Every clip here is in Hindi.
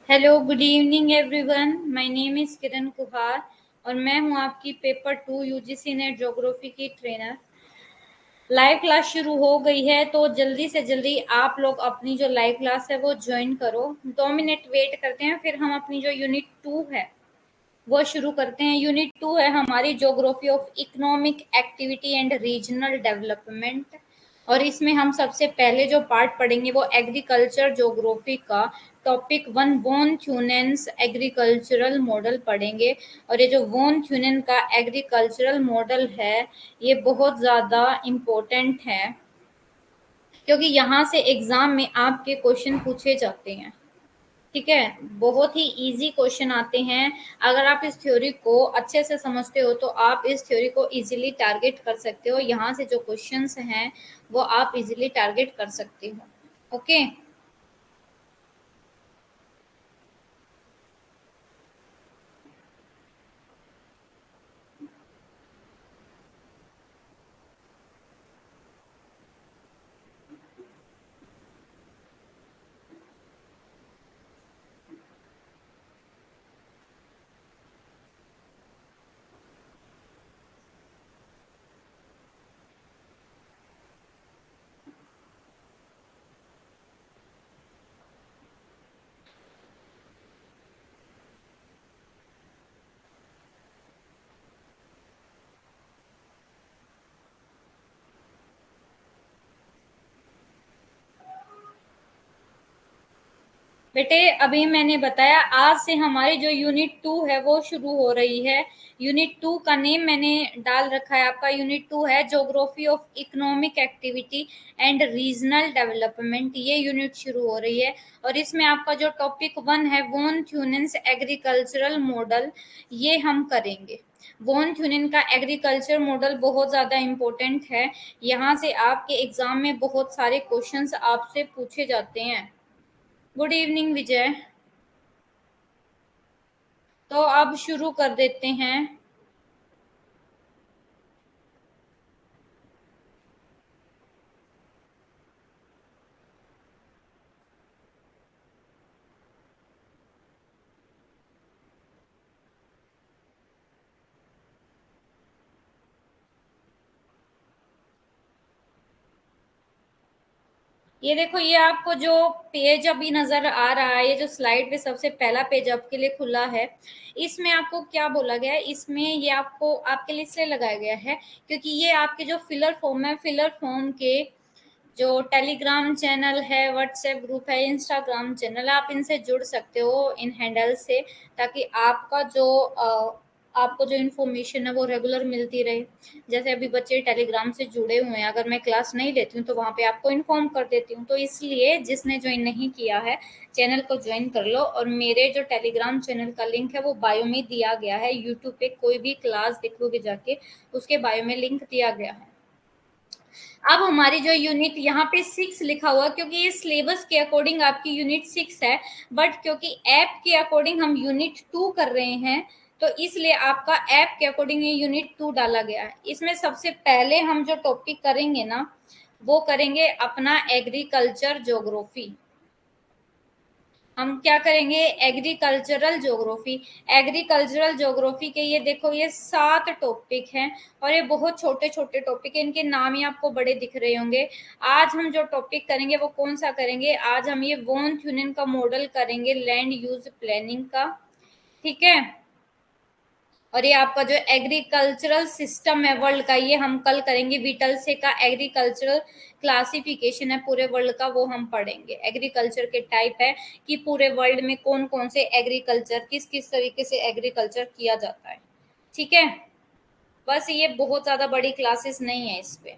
Hello, good evening everyone. My name is Kiran Kuhar और मैं हूं आपकी पेपर 2 यूजीसी नेट ज्योग्राफी की ट्रेनर। लाइव क्लास शुरू हो गई है तो जल्दी से जल्दी आप लोग अपनी जो लाइव क्लास है वो ज्वाइन करो। 2 मिनट वेट करते हैं, फिर हम अपनी जो यूनिट 2 है वो शुरू करते हैं। यूनिट 2 है हमारी geography of economic activity and regional development, और इसमें हम सबसे पहले जो पार्ट पढ़ेंगे वो एग्रीकल्चर ज्योग्राफी का टॉपिक 1 वॉन थ्यूनेंस एग्रीकल्चरल मॉडल पढ़ेंगे। और ये जो वॉन थ्यूनेन का एग्रीकल्चरल मॉडल है ये बहुत ज़्यादा इम्पोर्टेंट है, क्योंकि यहाँ से एग्ज़ाम में आपके क्वेश्चन पूछे जाते हैं। ठीक है, बहुत ही इजी क्वेश्चन आते हैं। अगर आप इस थ्योरी को अच्छे से समझते हो तो आप इस थ्योरी को इजीली टारगेट कर सकते हो। यहाँ से जो क्वेश्चंस हैं वो आप इजीली टारगेट कर सकते हो। ओके, बेटे अभी मैंने बताया आज से हमारी जो यूनिट 2 है वो शुरू हो रही है। यूनिट 2 का नेम मैंने डाल रखा है, आपका यूनिट 2 है geography of economic activity and regional development. ये यूनिट शुरू हो रही है और इसमें आपका जो टॉपिक 1 है वॉन थ्यूनेंस एग्रीकल्चरल मॉडल, ये हम करेंगे। वॉन थ्यूनेन का एग्रीकल्चर मॉडल बहुत ज़्यादा इम्पोर्टेंट है। यहाँ से आपके एग्जाम में बहुत सारे क्वेश्चंस आपसे पूछे जाते हैं। गुड इवनिंग विजय। तो अब शुरू कर देते हैं। ये देखो, ये आपको जो पेज अभी नजर आ रहा है, ये जो स्लाइड पे सबसे पहला पेज आपके लिए खुला है, इसमें आपको क्या बोला गया है, इसमें ये आपको आपके लिए इसलिए लगाया गया है क्योंकि ये आपके जो फिलर फॉर्म है, फिलर फॉर्म के जो टेलीग्राम चैनल है, व्हाट्सएप ग्रुप है, इंस्टाग्राम चैनल है, आप इनसे जुड़ सकते हो इन हैंडल से, ताकि आपका जो आपको जो इन्फॉर्मेशन है वो रेगुलर मिलती रहे। जैसे अभी बच्चे टेलीग्राम से जुड़े हुए हैं, अगर मैं क्लास नहीं लेती हूँ तो वहाँ पे आपको इन्फॉर्म कर देती हूँ। तो इसलिए जिसने ज्वाइन नहीं किया है चैनल को ज्वाइन कर लो। और मेरे जो टेलीग्राम चैनल का लिंक है वो बायो में दिया गया है। यूट्यूब पे कोई भी क्लास देखोगे जाके, उसके बायो में लिंक दिया गया है। अब हमारी जो यूनिट यहाँ पे 6 लिखा हुआ, क्योंकि ये सिलेबस के अकॉर्डिंग आपकी यूनिट 6 है, बट क्योंकि ऐप के अकॉर्डिंग हम यूनिट 2 कर रहे हैं तो इसलिए आपका ऐप के अकॉर्डिंग ये यूनिट 2 डाला गया है। इसमें सबसे पहले हम जो टॉपिक करेंगे ना वो करेंगे अपना एग्रीकल्चर ज्योग्राफी। हम क्या करेंगे, एग्रीकल्चरल ज्योग्राफी। एग्रीकल्चरल ज्योग्राफी के ये देखो ये 7 टॉपिक हैं और ये बहुत छोटे छोटे टॉपिक हैं, इनके नाम ही आपको बड़े दिख रहे होंगे। आज हम जो टॉपिक करेंगे वो कौन सा करेंगे, आज हम ये वॉन थ्यूनेन का मॉडल करेंगे, लैंड यूज प्लानिंग का। ठीक है, और ये आपका जो एग्रीकल्चरल सिस्टम है वर्ल्ड का, ये हम कल करेंगे। विटल से का एग्रीकल्चरल क्लासिफिकेशन है पूरे वर्ल्ड का, वो हम पढ़ेंगे। एग्रीकल्चर के टाइप है कि पूरे वर्ल्ड में कौन कौन से एग्रीकल्चर, किस किस तरीके से एग्रीकल्चर किया जाता है। ठीक है, बस ये बहुत ज्यादा बड़ी क्लासेस नहीं है इस पे।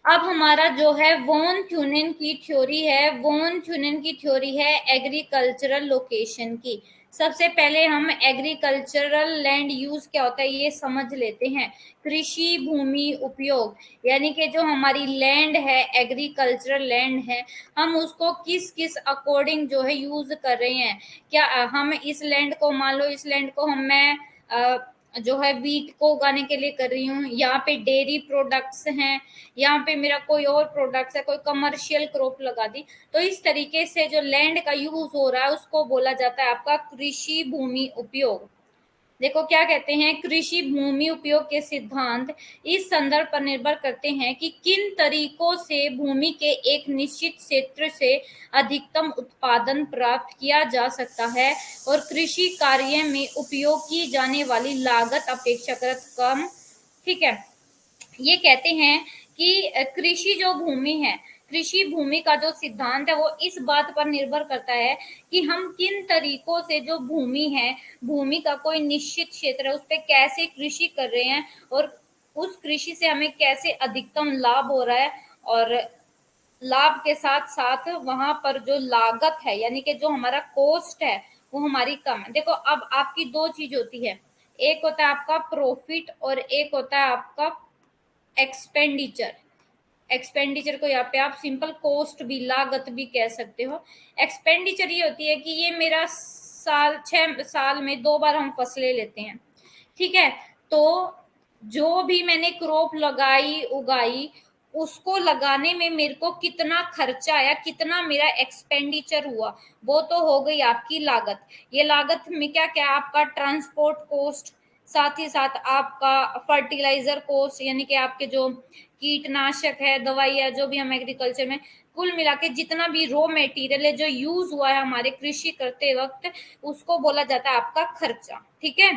अब हमारा जो है वॉन थ्यूनेन की थ्योरी है, वॉन थ्यूनेन की थ्योरी है एग्रीकल्चरल लोकेशन की। सबसे पहले हम एग्रीकल्चरल लैंड यूज क्या होता है ये समझ लेते हैं। कृषि भूमि उपयोग, यानी कि जो हमारी लैंड है, एग्रीकल्चरल लैंड है, हम उसको किस किस अकॉर्डिंग जो है यूज कर रहे हैं। क्या हम इस लैंड को, मान लो इस लैंड को हम मैं जो है वीट को उगाने के लिए कर रही हूँ, यहाँ पे डेयरी प्रोडक्ट्स हैं, यहाँ पे मेरा कोई और प्रोडक्ट्स है, कोई कमर्शियल क्रॉप लगा दी। तो इस तरीके से जो लैंड का यूज हो रहा है उसको बोला जाता है आपका कृषि भूमि उपयोग। देखो क्या कहते हैं, कृषि भूमि उपयोग के सिद्धांत इस संदर्भ पर निर्भर करते हैं कि किन तरीकों से भूमि के एक निश्चित क्षेत्र से अधिकतम उत्पादन प्राप्त किया जा सकता है और कृषि कार्य में उपयोग की जाने वाली लागत अपेक्षाकृत कम। ठीक है, ये कहते हैं कि कृषि जो भूमि है, कृषि भूमि का जो सिद्धांत है वो इस बात पर निर्भर करता है कि हम किन तरीकों से जो भूमि है, भूमि का कोई निश्चित क्षेत्र है, उस पर कैसे कृषि कर रहे हैं और उस कृषि से हमें कैसे अधिकतम लाभ हो रहा है, और लाभ के साथ साथ वहां पर जो लागत है यानी कि जो हमारा कॉस्ट है वो हमारी कम है। देखो अब आपकी दो चीज होती है, एक होता है आपका प्रॉफिट और एक होता है आपका एक्सपेंडिचर। एक्सपेंडिचर को यहाँ पे आप सिंपल कॉस्ट भी, लागत भी कह सकते हो। एक्सपेंडिचर ये होती है कि ये मेरा साल, 6 साल में 2 बार हम फसलें लेते हैं। ठीक है, तो जो भी मैंने क्रॉप लगाई उगाई उसको लगाने में मेरे को कितना खर्चा आया, कितना मेरा एक्सपेंडिचर हुआ, वो तो हो गई आपकी लागत। ये लागत में क्या क्या, आपका ट्रांसपोर्ट कॉस्ट, साथ ही साथ आपका फर्टिलाइजर कोस्ट यानी कि आपके जो कीटनाशक है, दवाई है, जो भी हम एग्रीकल्चर में कुल मिला के जितना भी रॉ मटेरियल है जो यूज हुआ है हमारे कृषि करते वक्त, उसको बोला जाता है आपका खर्चा। ठीक है,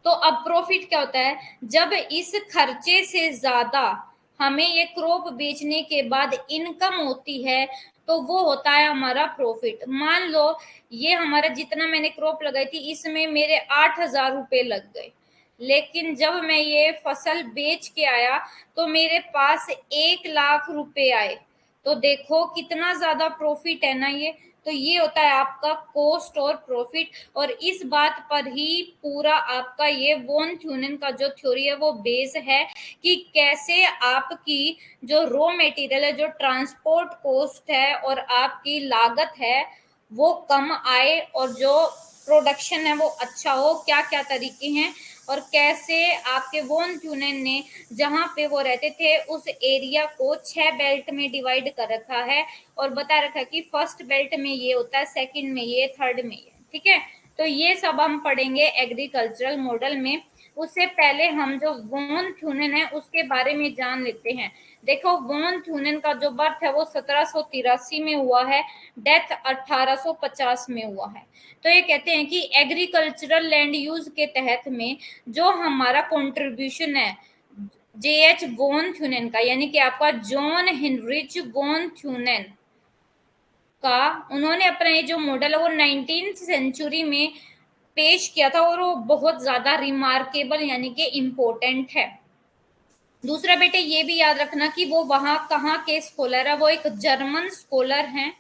तो अब प्रॉफिट क्या होता है, जब इस खर्चे से ज्यादा हमें ये क्रॉप बेचने के बाद इनकम होती है तो वो होता है हमारा प्रॉफिट। मान लो ये हमारा जितना मैंने क्रॉप लगाई थी इसमें मेरे 8,000 रुपए लग गए, लेकिन जब मैं ये फसल बेच के आया तो मेरे पास 1 लाख रुपए आए। तो देखो कितना ज्यादा प्रॉफिट है ना ये। तो ये होता है आपका कॉस्ट और प्रॉफिट, और इस बात पर ही पूरा आपका ये वॉन थ्यूनेन का जो थ्योरी है वो बेस है कि कैसे आपकी जो रॉ मटेरियल है, जो ट्रांसपोर्ट कॉस्ट है और आपकी लागत है वो कम आए और जो प्रोडक्शन है वो अच्छा हो। क्या क्या तरीके हैं और कैसे आपके वॉन ट्यूनेन ने जहां पे वो रहते थे उस एरिया को 6 बेल्ट में डिवाइड कर रखा है और बता रखा है कि फर्स्ट बेल्ट में ये होता है, सेकंड में ये, थर्ड में ये। ठीक है, तो ये सब हम पढ़ेंगे एग्रीकल्चरल मॉडल में। उससे पहले हम जो वॉन थ्यूनेन है उसके बारे में जान लेते हैं। देखो वॉन थ्यूनेन का जो बर्थ है वो 1783 में हुआ है, डेथ 1850 में हुआ है। तो ये कहते हैं कि एग्रीकल्चरल लैंड यूज के तहत में जो हमारा कंट्रीब्यूशन है जे.एच. वॉन थ्यूनेन का, यानी कि आपका जॉन हेनरिच वॉन थ्यूनेन का, उन्होंने अपना ये जो मॉडल है वो 19th सेंचुरी में पेश किया था और वो बहुत ज्यादा रिमार्केबल यानी कि इम्पोर्टेंट है। दूसरा बेटे ये भी याद रखना कि वो वहां कहाँ के स्कॉलर है, वो एक जर्मन स्कॉलर हैं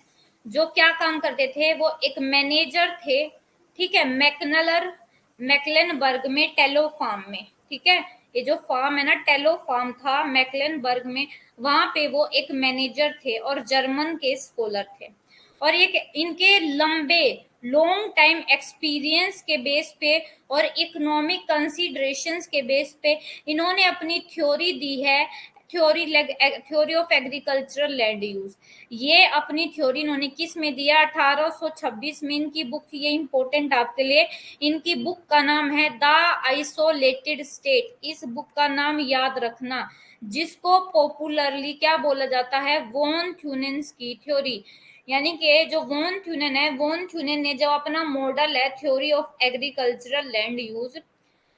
जो क्या काम करते थे, वो एक मैनेजर थे। ठीक है, मैकलेनबर्ग में टेलो फार्म में। ठीक है, ये जो फार्म है ना टेलो फार्म था मैकलेनबर्ग में, वहां पे वो एक मैनेजर थे और जर्मन के स्कॉलर थे। और ये इनके लंबे लॉन्ग टाइम एक्सपीरियंस के बेस पे और इकोनॉमिक कंसीडरेशंस के बेस पे इन्होंने अपनी थ्योरी दी है, theory of agricultural land use. ये अपनी थ्योरी इन्होंने किस में दिया, 1826 में इनकी बुक थी, ये इंपॉर्टेंट आपके लिए। इनकी बुक का नाम है द आइसोलेटेड स्टेट। इस बुक का नाम याद रखना, जिसको पॉपुलरली क्या बोला जाता है, वॉन थ्यूनेंस की थ्योरी। यानी कि जो वॉन थ्यूनेन है, वॉन थ्यूनेन ने जो अपना मॉडल है theory of agricultural land use,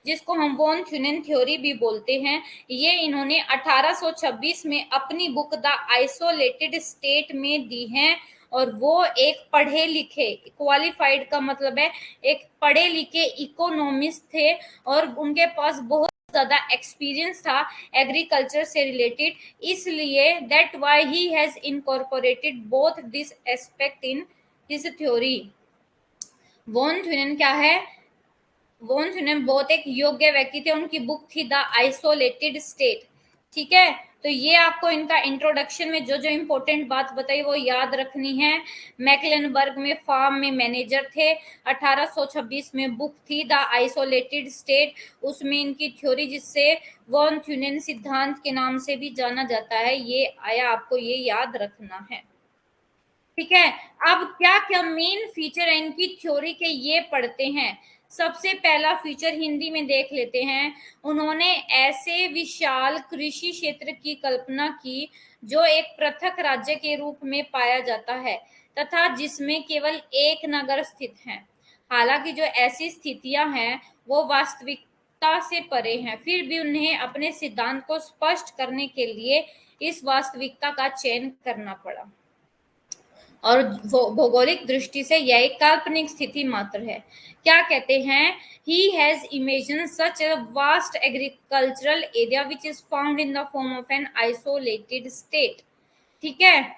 जिसको हम वॉन थ्यूनेन थ्योरी भी बोलते हैं, ये इन्होंने 1826 में अपनी बुक द आइसोलेटेड स्टेट में दी हैं। और वो एक पढ़े लिखे, क्वालिफाइड का मतलब है एक पढ़े लिखे इकोनॉमिस्ट थे और उनके पास बहुत ज्यादा एक्सपीरियंस था एग्रीकल्चर से रिलेटेड, इसलिए that why he has incorporated both this aspect in this theory. Von Thunen क्या है, वॉन थ्यूनेन बहुत एक योग्य व्यक्ति थे, उनकी बुक थी द आइसोलेटेड स्टेट। ठीक है, तो ये आपको इनका इंट्रोडक्शन में जो जो इम्पोर्टेंट बात बताई वो याद रखनी है। मैक्लेनबर्ग में फार्म में मैनेजर थे। 1826 में बुक थी द आइसोलेटेड स्टेट, उसमें इनकी थ्योरी जिससे वॉन थ्यूनेन सिद्धांत के नाम से भी जाना जाता है ये आया, आपको ये याद रखना है। ठीक है, अब क्या क्या मेन फीचर है इनकी थ्योरी के ये पढ़ते हैं। सबसे पहला फीचर हिंदी में देख लेते हैं। उन्होंने ऐसे विशाल कृषि क्षेत्र की कल्पना की जो एक पृथक राज्य के रूप में पाया जाता है तथा जिसमें केवल एक नगर स्थित है। हालांकि जो ऐसी स्थितियां हैं वो वास्तविकता से परे हैं, फिर भी उन्हें अपने सिद्धांत को स्पष्ट करने के लिए इस वास्तविकता का चयन करना पड़ा और भौगोलिक दृष्टि से यह एक काल्पनिक स्थिति मात्र है। क्या कहते हैं? He has imagine such a vast agricultural area which is found in the form of an isolated state. ठीक है,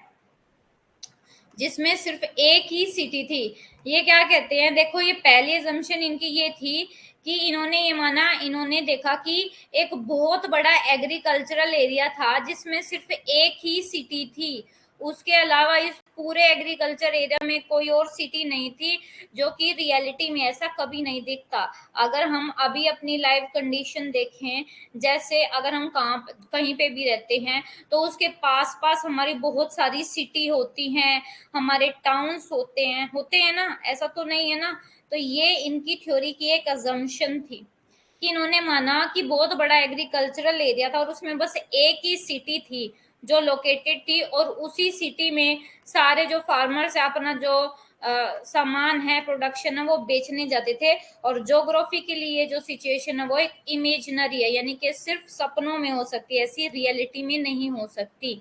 जिसमें सिर्फ एक ही सिटी थी। ये क्या कहते हैं? देखो, ये पहली एजम्पशन इनकी ये थी कि इन्होंने ये माना, इन्होंने देखा कि एक बहुत बड़ा एग्रीकल्चरल एरिया था जिसमें सिर्फ एक ही सिटी थी। उसके अलावा इस पूरे एग्रीकल्चर एरिया में कोई और सिटी नहीं थी, जो कि रियलिटी में ऐसा कभी नहीं दिखता। अगर हम अभी अपनी लाइव कंडीशन देखें, जैसे अगर हम कहीं पे भी रहते हैं तो उसके पास पास हमारी बहुत सारी सिटी होती हैं, हमारे टाउन्स होते हैं ना, ऐसा तो नहीं है ना। तो ये इनकी थ्योरी की एक अजम्पशन थी कि इन्होंने माना कि बहुत बड़ा एग्रीकल्चरल एरिया था और उसमें बस एक ही सिटी थी जो लोकेटेड थी, और उसी सिटी में सारे जो फार्मर्स है अपना जो सामान है, प्रोडक्शन है, वो बेचने जाते थे। और ज्योग्राफी के लिए जो सिचुएशन है वो एक इमेजिनरी है, यानी कि सिर्फ सपनों में हो सकती है, ऐसी रियलिटी में नहीं हो सकती।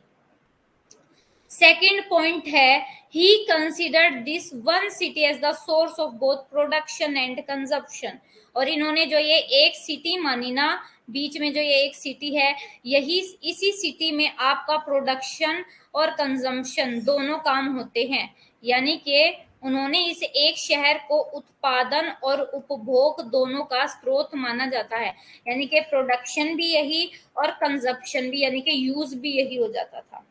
सेकेंड पॉइंट है, he considered this one city as the source of both production and consumption. और इन्होंने जो ये एक सिटी मानी ना, बीच में जो ये एक सिटी है, यही इसी सिटी में आपका प्रोडक्शन और कंजम्पशन दोनों काम होते हैं। यानी कि उन्होंने इस एक शहर को उत्पादन और उपभोग दोनों का स्रोत माना जाता है, यानी कि प्रोडक्शन भी यही और कंजप्शन भी, यानी कि यूज भी यही हो जाता था।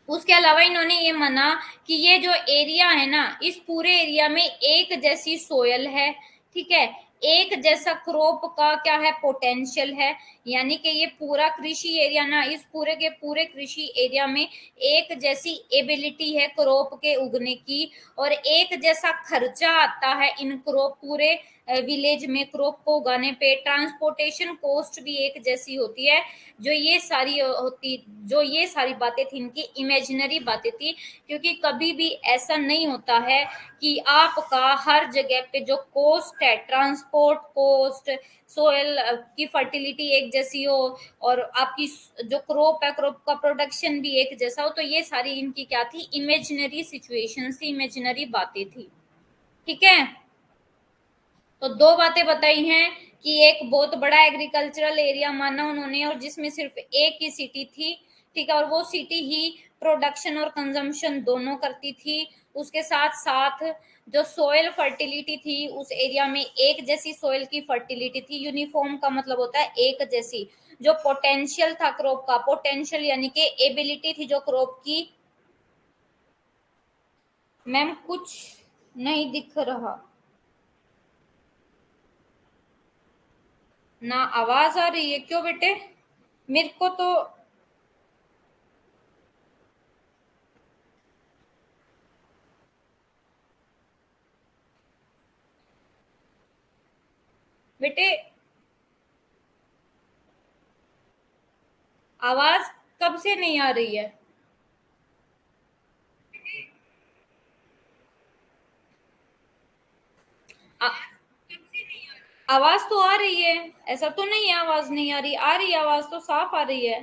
उसके अलावा इन्होंने ये माना कि ये जो एरिया है ना, इस पूरे एरिया में एक जैसी सोयल है। ठीक है, एक जैसा क्रॉप का क्या है, पोटेंशियल है। यानी कि ये पूरा कृषि एरिया ना, इस पूरे के पूरे कृषि एरिया में एक जैसी एबिलिटी है क्रॉप के उगने की, और एक जैसा खर्चा आता है इन क्रॉप पूरे विलेज में क्रॉप को उगाने पे। ट्रांसपोर्टेशन कॉस्ट भी एक जैसी होती है। जो ये सारी बातें थी इनकी इमेजिनरी बातें थी, क्योंकि कभी भी ऐसा नहीं होता है कि आपका हर जगह पे जो कॉस्ट है, ट्रांसपोर्ट कॉस्ट, सोयल की फर्टिलिटी एक जैसी हो, और आपकी जो क्रॉप है, क्रॉप का प्रोडक्शन भी एक जैसा हो। तो ये सारी इनकी क्या थी, इमेजिनरी सिचुएशंस थी, इमेजिनरी बातें थी। ठीक है, तो दो बातें बताई हैं कि एक बहुत बड़ा एग्रीकल्चरल एरिया माना उन्होंने और जिसमें सिर्फ एक ही सिटी थी। ठीक है, और वो सिटी ही प्रोडक्शन और कंजम्पशन दोनों करती थी। उसके साथ साथ जो सोयल फर्टिलिटी थी उस एरिया में एक जैसी सोयल की फर्टिलिटी थी। यूनिफॉर्म का मतलब होता है एक जैसी। जो पोटेंशियल था क्रॉप का, पोटेंशियल यानी कि एबिलिटी थी जो क्रॉप की। मैम कुछ नहीं दिख रहा ना, आवाज आ रही है क्यों बेटे? मेरे को तो बेटे आवाज कब से नहीं आ रही है? आ, आवाज तो आ रही है, ऐसा तो नहीं है आवाज नहीं आ रही है, आवाज तो साफ आ रही है।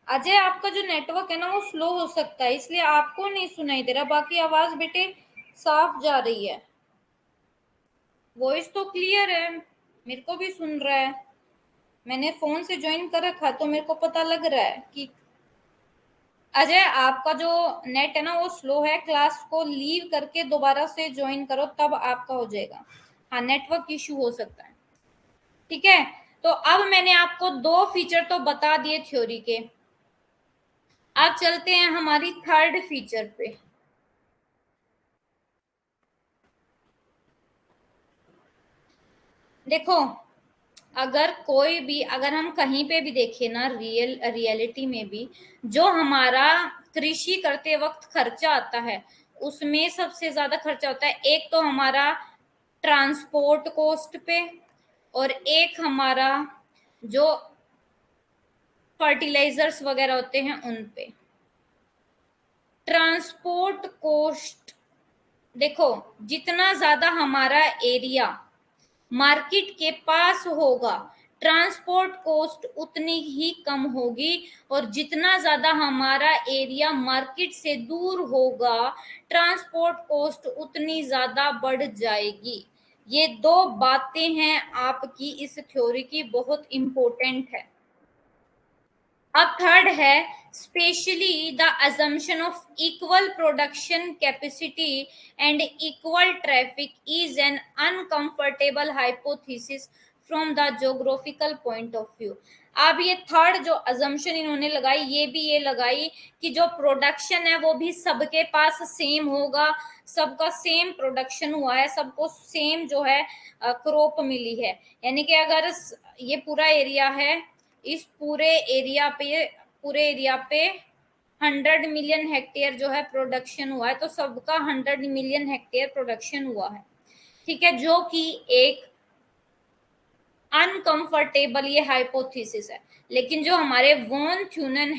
अजय, आपका जो नेटवर्क है ना वो स्लो हो सकता है, इसलिए आपको नहीं सुनाई दे रहा, बाकी आवाज बेटे साफ जा रही है। वॉइस तो क्लियर है, मेरे को भी सुन रहा है। मैंने फोन से ज्वाइन कर रखा तो मेरे को पता लग रहा है कि अजय, आपका जो नेट है ना वो स्लो है, क्लास को लीव करके दोबारा से ज्वाइन करो तब आपका हो जाएगा। हाँ, नेटवर्क इशू हो सकता है। ठीक है, तो अब मैंने आपको 2 फीचर तो बता दिए थ्योरी के। अब चलते हैं हमारी थर्ड फीचर पे। देखो, अगर हम कहीं पे भी देखें ना, रियलिटी में भी जो हमारा कृषि करते वक्त खर्चा आता है, उसमें सबसे ज्यादा खर्चा होता है, एक तो हमारा ट्रांसपोर्ट कॉस्ट पे, और एक हमारा जो फर्टिलाइजर्स वगैरह होते हैं उन पे। ट्रांसपोर्ट कॉस्ट, देखो, जितना ज्यादा हमारा एरिया मार्केट के पास होगा, ट्रांसपोर्ट कॉस्ट उतनी ही कम होगी, और जितना ज्यादा हमारा एरिया मार्केट से दूर होगा, ट्रांसपोर्ट कॉस्ट उतनी ज्यादा बढ़ जाएगी। ये 2 बातें हैं आपकी इस थ्योरी की, बहुत इंपॉर्टेंट है। अब थर्ड है, specially the assumption of equal production capacity and equal traffic is an uncomfortable hypothesis from the geographical point of view। अब ये थर्ड जो assumption इन्होंने लगाई, ये लगाई कि जो प्रोडक्शन है वो भी सबके पास सेम होगा, सबका सेम प्रोडक्शन हुआ है, सबको सेम जो है क्रॉप मिली है। यानी कि अगर ये पूरा एरिया है, इस पूरे एरिया पे 100 मिलियन हेक्टेयर जो है प्रोडक्शन हुआ है, तो सबका 100 मिलियन हेक्टेयर प्रोडक्शन हुआ है। ठीक है, जो कि एक अनकंफर्टेबल ये हाइपोथेसिस है। लेकिन जो हमारे वॉन थ्यूनेन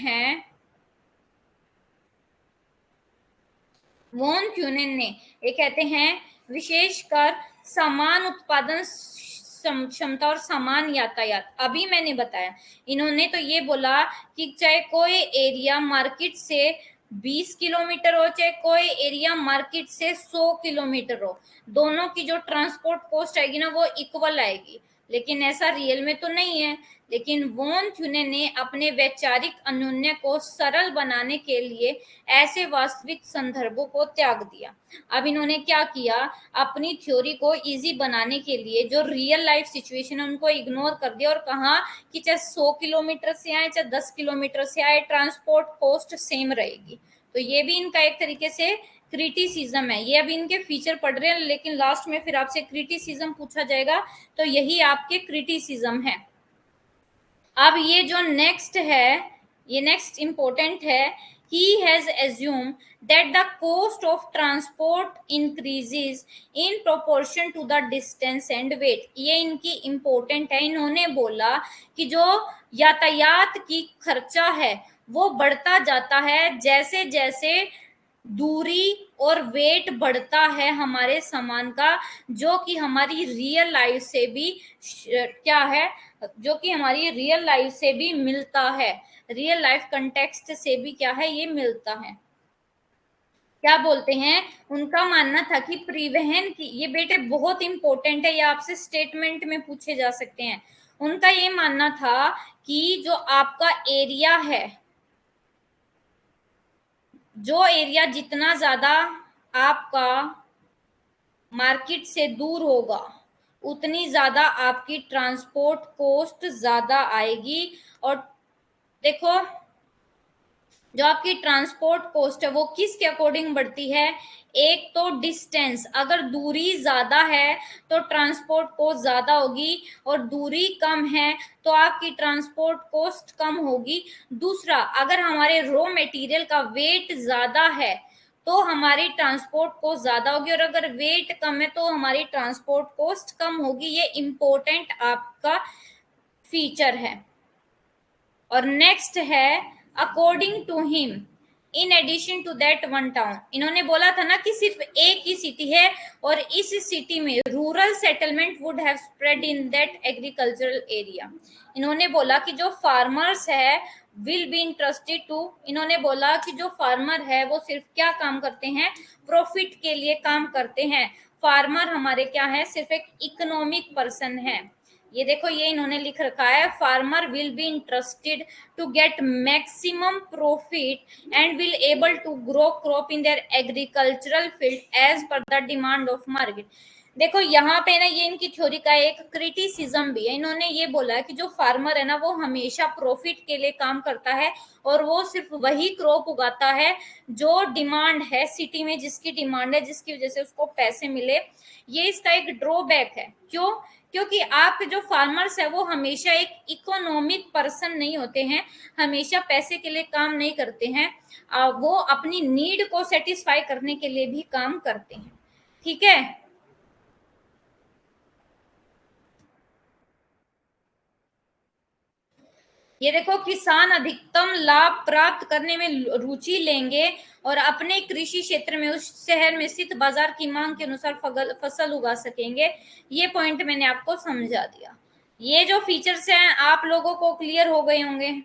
ने ये कहते हैं, विशेषकर समान उत्पादन क्षमता और समान यातायात। अभी मैंने बताया, इन्होंने तो ये बोला कि चाहे कोई एरिया मार्केट से 20 किलोमीटर हो, चाहे कोई एरिया मार्केट से 100 किलोमीटर हो, दोनों की जो ट्रांसपोर्ट कॉस्ट आएगी ना वो इक्वल आएगी। लेकिन ऐसा रियल में तो नहीं है। लेकिन वॉन थ्यूने ने अपने वैचारिक अनुन्य को सरल बनाने के लिए ऐसे वास्तविक संदर्भों को त्याग दिया। अब इन्होंने क्या किया, अपनी थ्योरी को इजी बनाने के लिए जो रियल लाइफ सिचुएशन है उनको इग्नोर कर दिया, और कहा कि चाहे 100 किलोमीटर से आए चाहे 10 किलोमीटर से आए, ट्रांसपोर्ट कॉस्ट सेम रहेगी। तो ये भी इनका एक तरीके से क्रिटिसिज्म है। ये अभी इनके फीचर पढ़ रहे हैं, लेकिन लास्ट में फिर आपसे क्रिटिसिज्म पूछा जाएगा, तो यही आपके क्रिटिसिज्म है। अब ये जो नेक्स्ट है, ये नेक्स्ट इंपॉर्टेंट है, he has assumed that the cost of transport increases in proportion to the distance and weight। ये इनकी इंपॉर्टेंट है। इन्होंने बोला कि जो यातायात की खर्चा है वो बढ़ता जाता है जैसे जैसे दूरी और वेट बढ़ता है हमारे सामान का, जो कि हमारी रियल लाइफ से भी क्या है, जो कि हमारी रियल लाइफ से भी मिलता है, रियल लाइफ कंटेक्स्ट से भी क्या है, ये मिलता है। क्या बोलते हैं, उनका मानना था कि परिवहन की, ये बेटे बहुत इंपॉर्टेंट है, ये आपसे स्टेटमेंट में पूछे जा सकते हैं। उनका ये मानना था कि जो आपका एरिया है, जो एरिया जितना ज्यादा आपका मार्केट से दूर होगा, उतनी ज्यादा आपकी ट्रांसपोर्ट कॉस्ट ज्यादा आएगी। और देखो, जो आपकी ट्रांसपोर्ट कॉस्ट है वो किसके अकॉर्डिंग बढ़ती है, एक तो डिस्टेंस, अगर दूरी ज्यादा है तो ट्रांसपोर्ट कॉस्ट ज्यादा होगी, और दूरी कम है तो आपकी ट्रांसपोर्ट कॉस्ट कम होगी। दूसरा, अगर हमारे रॉ मटेरियल का वेट ज्यादा है तो हमारी ट्रांसपोर्ट कॉस्ट ज्यादा होगी, और अगर वेट कम है तो हमारी ट्रांसपोर्ट कॉस्ट कम होगी। ये इंपॉर्टेंट आपका फीचर है। और नेक्स्ट है, according to him in addition to that one town. इन्होंने बोला था ना कि सिर्फ एक ही सिटी है, और इस सिटी में rural settlement would have spread in that agricultural area. इन्होंने बोला कि जो फार्मर्स है विल बी इंटरेस्टेड टू, इन्होंने बोला कि जो फार्मर है वो सिर्फ क्या काम करते हैं, प्रॉफिट के लिए काम करते हैं। फार्मर हमारे क्या है, सिर्फ एक इकोनॉमिक पर्सन है। ये देखो, ये इन्होंने लिख रखा है, farmer will be interested to get maximum profit and will able to grow crop in their agricultural field as per the demand of market. देखो यहाँ पे ना, ये इनकी थ्योरी का एक क्रिटिसिज्म भी है। इन्होंने ये बोला है कि जो फार्मर है ना, वो हमेशा प्रॉफिट के लिए काम करता है और वो सिर्फ वही क्रॉप उगाता है जो डिमांड है सिटी में, जिसकी डिमांड है, जिसकी वजह से उसको पैसे मिले। ये इसका एक ड्रॉबैक है। क्यों? क्योंकि आपके जो फार्मर्स है वो हमेशा एक इकोनॉमिक पर्सन नहीं होते हैं, हमेशा पैसे के लिए काम नहीं करते हैं, वो अपनी नीड को सेटिस्फाई करने के लिए भी काम करते हैं। ठीक है। ये देखो, किसान अधिकतम लाभ प्राप्त करने में रुचि लेंगे और अपने कृषि क्षेत्र में उस शहर में स्थित बाजार की मांग के अनुसार फसल उगा सकेंगे। ये पॉइंट मैंने आपको समझा दिया। ये जो फीचर्स हैं आप लोगों को क्लियर हो गए होंगे।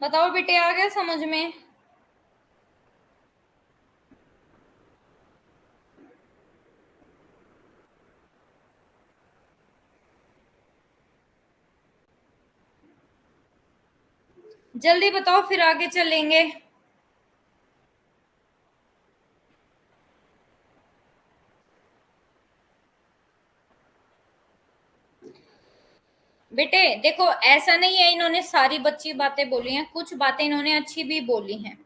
बताओ बेटे, आ गया समझ में? जल्दी बताओ, फिर आगे चलेंगे। बेटे देखो, ऐसा नहीं है इन्होंने सारी बच्ची बातें बोली हैं, कुछ बातें इन्होंने अच्छी भी बोली हैं।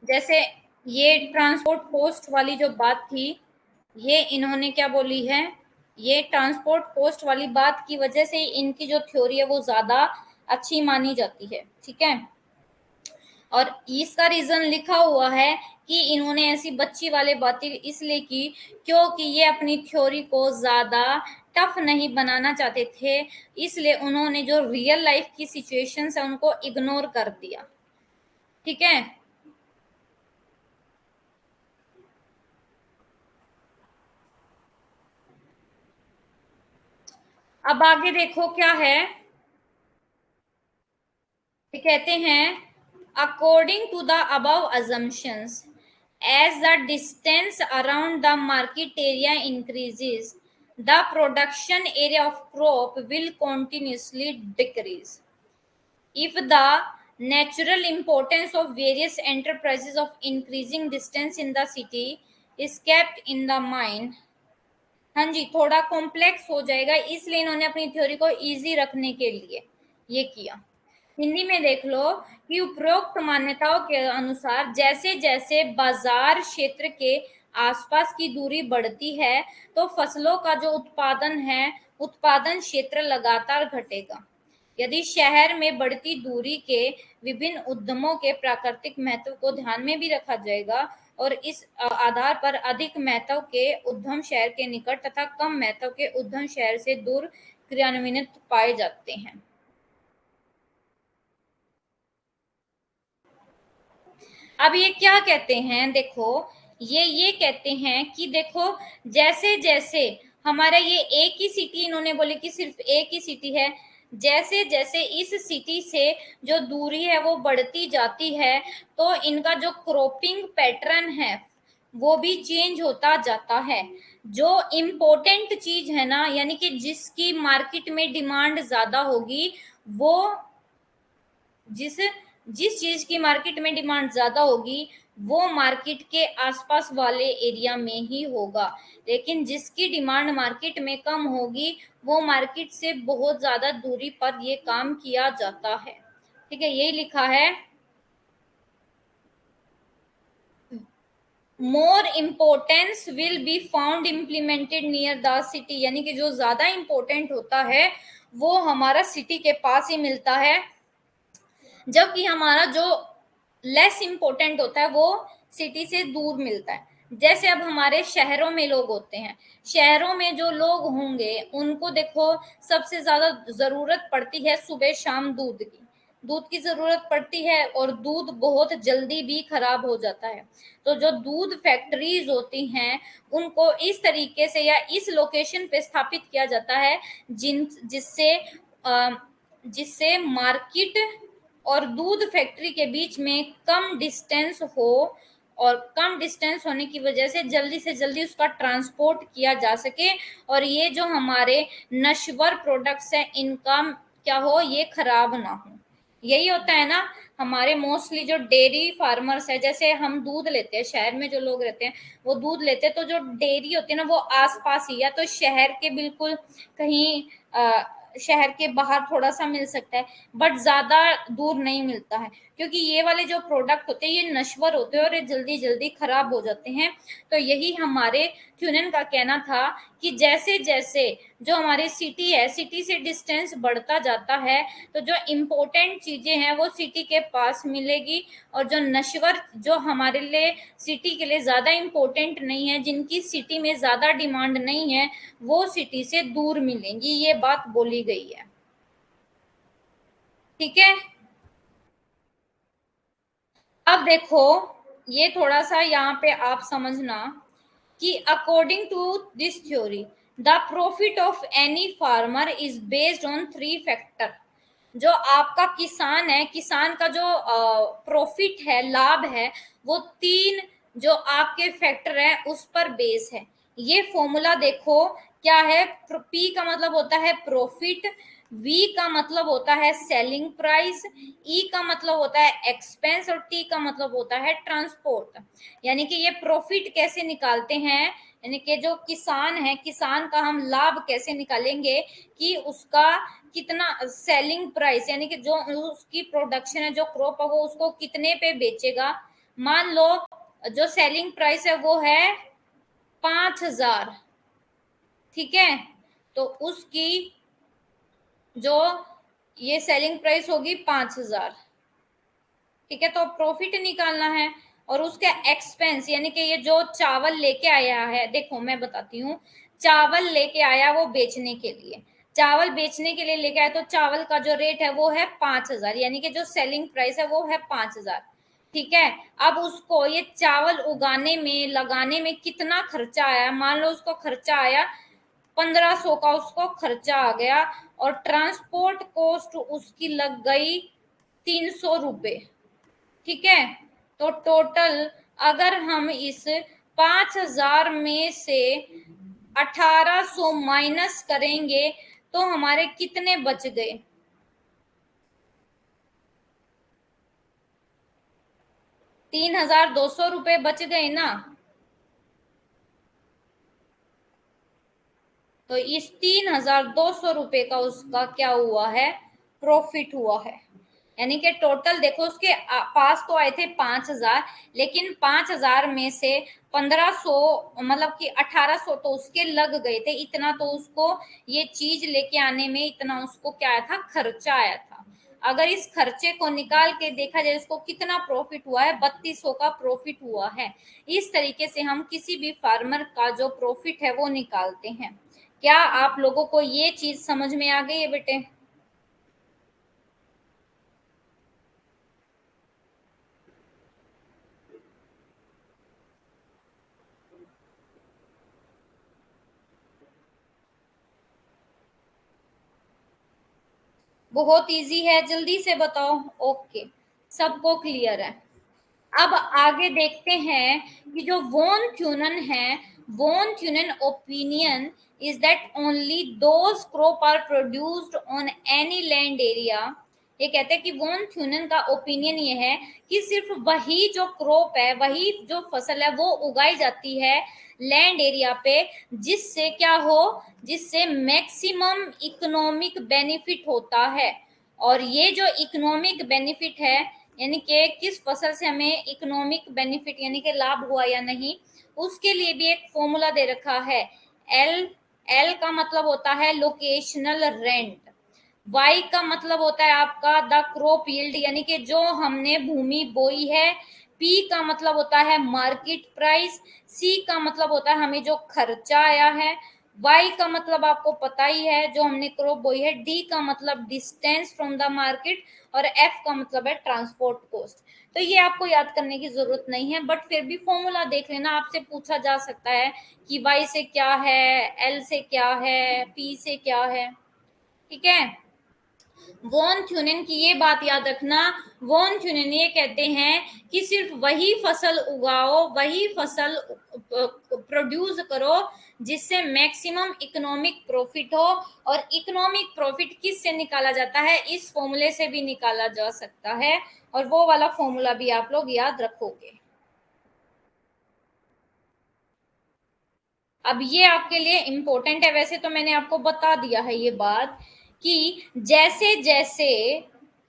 जैसे ये ट्रांसपोर्ट कॉस्ट वाली जो बात थी, ये इन्होंने क्या बोली है, ये ट्रांसपोर्ट कॉस्ट वाली बात की वजह से इनकी जो थ्योरी है वो ज्यादा अच्छी मानी जाती है। ठीक है। और इसका रीजन लिखा हुआ है कि इन्होंने ऐसी बच्ची वाले बातें इसलिए की क्योंकि ये अपनी थ्योरी को ज्यादा टफ नहीं बनाना चाहते थे, इसलिए उन्होंने जो रियल लाइफ की सिचुएशंस है उनको इग्नोर कर दिया। ठीक है। अब आगे देखो क्या है। ये कहते हैं, according to the above assumptions, as the distance around the market area increases, the production area of crop will continuously decrease. If the natural importance of various enterprises of increasing distance in the city is kept in the mind, हाँ जी, थोड़ा कॉम्प्लेक्स हो जाएगा, इसलिए इन्होंने अपनी थ्योरी को इजी रखने के लिए ये किया। हिंदी में देख लो कि उपरोक्त मान्यताओं के अनुसार जैसे जैसे बाजार क्षेत्र के आसपास की दूरी बढ़ती है तो फसलों का जो उत्पादन है, उत्पादन क्षेत्र लगातार घटेगा। यदि शहर में बढ़ती दूरी के विभिन्न उद्यमों के प्राकृतिक महत्व को ध्यान में भी रखा जाएगा और इस आधार पर अधिक महत्व के उद्यम शहर के निकट तथा कम महत्व के उद्यम शहर से दूर क्रियान्वित पाए जाते हैं। अब ये क्या कहते हैं, देखो, ये कहते हैं कि देखो, जैसे जैसे हमारा ये एक ही सिटी, इन्होंने बोले कि सिर्फ एक ही सिटी है, जैसे जैसे इस सिटी से जो दूरी है वो बढ़ती जाती है तो इनका जो क्रॉपिंग पैटर्न है वो भी चेंज होता जाता है। जो इम्पोर्टेंट चीज है ना, यानी कि जिसकी मार्केट में डिमांड ज्यादा होगी, वो जिस जिस चीज की मार्केट में डिमांड ज्यादा होगी वो मार्केट के आसपास वाले एरिया में ही होगा, लेकिन जिसकी डिमांड मार्केट में कम होगी वो मार्केट से बहुत ज्यादा दूरी पर ये काम किया जाता है। ठीक है, यही लिखा है। More importance will be found implemented near the city, यानी कि जो ज्यादा इंपॉर्टेंट होता है वो हमारा सिटी के पास ही मिलता है, जबकि हमारा जो लेस इम्पोर्टेंट होता है वो सिटी से दूर मिलता है। जैसे अब हमारे शहरों में लोग होते हैं, शहरों में जो लोग होंगे उनको देखो सबसे ज़्यादा ज़रूरत पड़ती है सुबह शाम दूध की। दूध की ज़रूरत पड़ती है और दूध बहुत जल्दी भी खराब हो जाता है। तो जो दूध फैक्ट्रीज़ होती हैं, उनको इस तरीके से या इस लोकेशन पे स्थापित किया जाता है जिससे अ, जिससे मार्केट और दूध फैक्ट्री के बीच में कम डिस्टेंस हो, और कम डिस्टेंस होने की वजह से जल्दी उसका ट्रांसपोर्ट किया जा सके, और ये जो हमारे नश्वर प्रोडक्ट्स हैं इनका क्या हो, ये खराब ना हो। यही होता है ना। हमारे मोस्टली जो डेयरी फार्मर्स है, जैसे हम दूध लेते हैं, शहर में जो लोग रहते हैं वो दूध लेते हैं, तो जो डेयरी होती है ना वो आसपास ही, या तो शहर के बिल्कुल कहीं शहर के बाहर थोड़ा सा मिल सकता है, बट ज्यादा दूर नहीं मिलता है, क्योंकि ये वाले जो प्रोडक्ट होते हैं ये नश्वर होते हैं और ये जल्दी जल्दी खराब हो जाते हैं। तो यही हमारे क्यूनन का कहना था कि जैसे जैसे जो हमारी सिटी है, सिटी से डिस्टेंस बढ़ता जाता है, तो जो इम्पोर्टेंट चीजें हैं वो सिटी के पास मिलेगी, और जो नश्वर जो हमारे लिए सिटी के लिए ज्यादा इम्पोर्टेंट नहीं है, जिनकी सिटी में ज्यादा डिमांड नहीं है, वो सिटी से दूर मिलेंगी। ये बात बोली गई है। ठीक है। अब देखो, ये थोड़ा सा यहाँ पे आप समझना कि according to this theory the profit of any farmer is based on three factor. जो आपका किसान है, किसान का जो प्रॉफिट है, लाभ है, वो तीन जो आपके फैक्टर है उस पर बेस है। ये फॉर्मूला देखो क्या है। पी का मतलब होता है प्रॉफिट, वी का मतलब होता है सेलिंग प्राइस, ई का मतलब होता है एक्सपेंस, और टी का मतलब होता है ट्रांसपोर्ट। यानी कि ये प्रॉफिट कैसे निकालते हैं, यानी कि जो किसान है, किसान का हम लाभ कैसे निकालेंगे कि उसका कितना सेलिंग प्राइस, यानी कि जो उसकी प्रोडक्शन है, जो क्रॉप है, वो उसको कितने पे बेचेगा। मान लो जो सेलिंग प्राइस है वो है 5,000, ठीक है। तो उसकी जो ये सेलिंग प्राइस होगी 5,000, ठीक है। तो प्रॉफिट निकालना है, और उसका एक्सपेंस यानी कि ये जो चावल लेके आया है, देखो मैं बताती हूँ, चावल लेके आया वो बेचने के लिए, चावल बेचने के लिए लेके आया, तो चावल का जो रेट है वो है 5,000, यानी कि जो सेलिंग प्राइस है वो है 5,000, ठीक है। अब उसको ये चावल उगाने में, लगाने में कितना खर्चा आया, मान लो उसको खर्चा आया 1,500 का, उसको खर्चा आ गया, और ट्रांसपोर्ट कॉस्ट उसकी लग गई 300 रुपये, ठीक है। तो टोटल अगर हम इस 5,000 में से 1,800 माइनस करेंगे तो हमारे कितने बच गए, 3,200 रुपये बच गए ना। तो इस 3,200 रुपये का उसका क्या हुआ है, प्रॉफिट हुआ है। यानी कि टोटल देखो उसके पास तो आए थे 5,000, लेकिन 5,000 में से 1,500 मतलब कि 1,800 तो उसके लग गए थे, इतना तो उसको ये चीज लेके आने में इतना उसको क्या आया था, खर्चा आया था। अगर इस खर्चे को निकाल के देखा जाए उसको कितना प्रॉफिट हुआ है, 3,200 का प्रॉफिट हुआ है। इस तरीके से हम किसी भी फार्मर का जो प्रॉफिट है वो निकालते हैं। क्या आप लोगों को ये चीज समझ में आ गई है बेटे? बहुत इजी है, जल्दी से बताओ। ओके, सबको क्लियर है। अब आगे देखते हैं कि जो वॉन थ्यूनन है, von Thunen opinion is that only those crop are produced on any land area. ये कहते हैं कि वॉन थ्यूनन का ओपिनियन ये है कि सिर्फ वही जो क्रॉप है, वही जो फसल है वो उगाई जाती है लैंड एरिया पे, जिससे क्या हो, जिससे मैक्सिमम इकोनॉमिक बेनिफिट होता है। और ये जो इकोनॉमिक बेनिफिट है, यानी कि किस फसल से हमें इकोनॉमिक बेनिफिट यानी कि लाभ हुआ या नहीं, उसके लिए भी एक फॉर्मूला दे रखा है। एल, एल का मतलब होता है लोकेशनल रेंट, वाई का मतलब होता है आपका द क्रॉप यील्ड, यानी कि जो हमने भूमि बोई है, पी का मतलब होता है मार्केट प्राइस, सी का मतलब होता है हमें जो खर्चा आया है, वाई का मतलब आपको पता ही है जो हमने क्रॉप बोई है, डी का मतलब डिस्टेंस फ्रॉम द मार्केट, और एफ का मतलब है ट्रांसपोर्ट कॉस्ट। तो ये आपको याद करने की जरूरत नहीं है, बट फिर भी फॉर्मूला देख लेना, आपसे पूछा जा सकता है कि वाई से क्या है, एल से क्या है, पी से क्या है। ठीक है, वॉन थ्यूनेन की ये बात याद रखना, वॉन थ्यूनेन ये कहते हैं कि सिर्फ वही फसल उगाओ, वही फसल प्रोड्यूस करो जिससे मैक्सिमम इकोनॉमिक प्रॉफिट हो। और इकोनॉमिक प्रॉफिट किस से निकाला जाता है, इस फॉर्मूले से भी निकाला जा सकता है, और वो वाला फॉर्मूला भी आप लोग याद रखोगे। अब ये आपके लिए इम्पोर्टेंट है, वैसे तो मैंने आपको बता दिया है ये बात कि जैसे जैसे,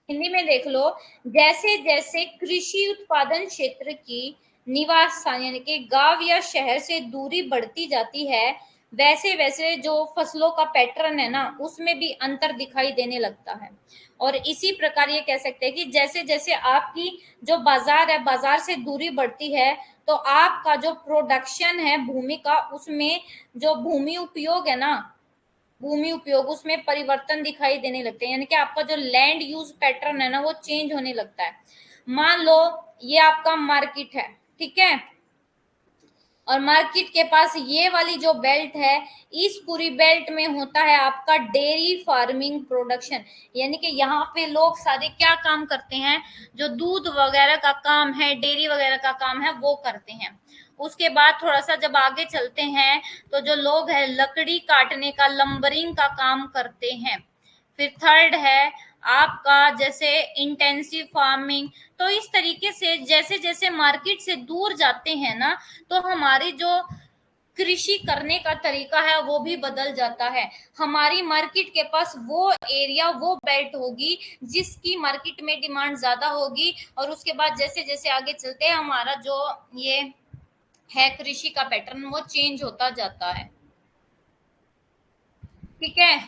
हिंदी में देख लो, जैसे जैसे कृषि उत्पादन क्षेत्र की निवास स्थान यानी कि गांव या शहर से दूरी बढ़ती जाती है, वैसे वैसे जो फसलों का पैटर्न है ना उसमें भी अंतर दिखाई देने लगता है। और इसी प्रकार ये कह सकते हैं कि जैसे जैसे आपकी जो बाजार है, बाजार से दूरी बढ़ती है, तो आपका जो प्रोडक्शन है भूमि का, उसमें जो भूमि उपयोग है ना, भूमि उपयोग उसमें परिवर्तन दिखाई देने लगते हैं, यानी कि आपका जो लैंड यूज पैटर्न है ना वो चेंज होने लगता है। मान लो ये आपका मार्केट है, ठीक है, और मार्केट के पास ये वाली जो बेल्ट है, इस पूरी बेल्ट में होता है आपका डेयरी फार्मिंग प्रोडक्शन, यानी कि यहाँ पे लोग सारे क्या काम करते हैं, जो दूध वगैरह का काम है, डेयरी वगैरह का काम है वो करते हैं। उसके बाद थोड़ा सा जब आगे चलते हैं तो जो लोग हैं लकड़ी काटने का, लंबरिंग का काम करते हैं। फिर थर्ड है आपका जैसे इंटेंसिव फार्मिंग। तो इस तरीके से जैसे जैसे मार्केट से दूर जाते हैं ना, तो हमारी जो कृषि करने का तरीका है वो भी बदल जाता है। हमारी मार्केट के पास वो एरिया, वो बेल्ट होगी जिसकी मार्केट में डिमांड ज्यादा होगी, और उसके बाद जैसे जैसे आगे चलते हैं हमारा जो ये है कृषि का पैटर्न वो चेंज होता जाता है। ठीक है,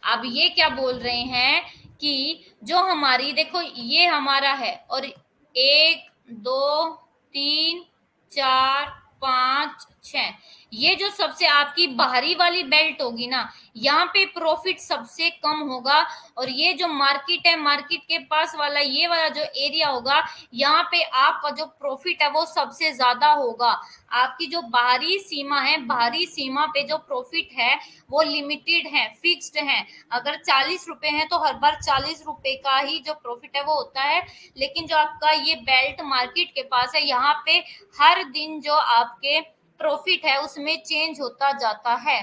अब ये क्या बोल रहे हैं कि जो हमारी देखो ये हमारा है, और एक, दो, तीन, चार, पांच, छह, ये जो सबसे आपकी बाहरी वाली बेल्ट होगी ना, यहाँ पे प्रॉफिट सबसे कम होगा। और ये जो मार्केट है, मार्केट के पास वाला ये वाला जो एरिया होगा, यहाँ पे आपका जो प्रॉफिट है वो सबसे ज्यादा होगा। आपकी जो बाहरी सीमा है, बाहरी सीमा पे जो प्रॉफिट है वो लिमिटेड है, फिक्स्ड है। अगर 40 रुपए है तो हर बार 40 रुपए का ही जो प्रॉफिट है वो होता है। लेकिन जो आपका ये बेल्ट मार्केट के पास है, यहाँ पे हर दिन जो आपके प्रॉफिट है उसमें चेंज होता जाता है।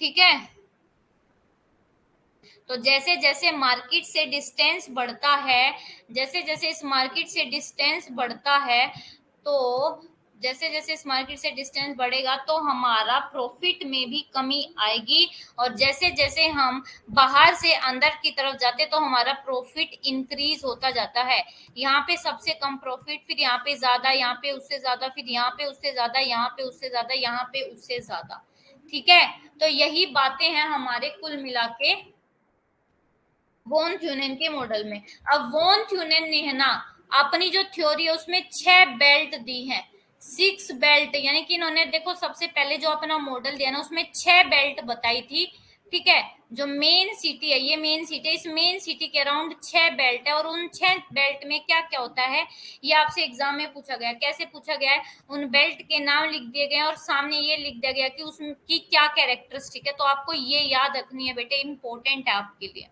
ठीक है, तो जैसे जैसे मार्केट से डिस्टेंस बढ़ता है, जैसे जैसे इस मार्केट से डिस्टेंस बढ़ता है, तो जैसे जैसे इस मार्केट से डिस्टेंस बढ़ेगा तो हमारा प्रॉफिट में भी कमी आएगी। और जैसे जैसे हम बाहर से अंदर की तरफ जाते तो हमारा प्रॉफिट इंक्रीज होता जाता है। यहाँ पे सबसे कम प्रॉफिट, फिर यहाँ पे ज्यादा, यहाँ पे उससे ज्यादा, फिर यहाँ पे उससे ज्यादा, यहाँ पे उससे ज्यादा, यहाँ पे उससे ज्यादा। ठीक है, तो यही बातें हैं हमारे कुल मिला के वॉन थ्यूनेन के मॉडल में। अब वॉन थ्यूनेन ने है ना अपनी जो थ्योरी है उसमें 6 बेल्ट दी है, 6 बेल्ट, यानी कि इन्होंने देखो सबसे पहले जो अपना मॉडल दिया ना उसमें 6 बेल्ट बताई थी। ठीक है, जो मेन सिटी है, ये मेन सिटी है, इस मेन सिटी के अराउंड 6 बेल्ट है, और उन 6 बेल्ट में क्या क्या होता है ये आपसे एग्जाम में पूछा गया। कैसे पूछा गया है, उन बेल्ट के नाम लिख दिए गए और सामने ये लिख दिया गया कि उसकी क्या कैरेक्टरिस्टिक है। तो आपको ये याद रखनी है बेटे, इंपॉर्टेंट है आपके लिए।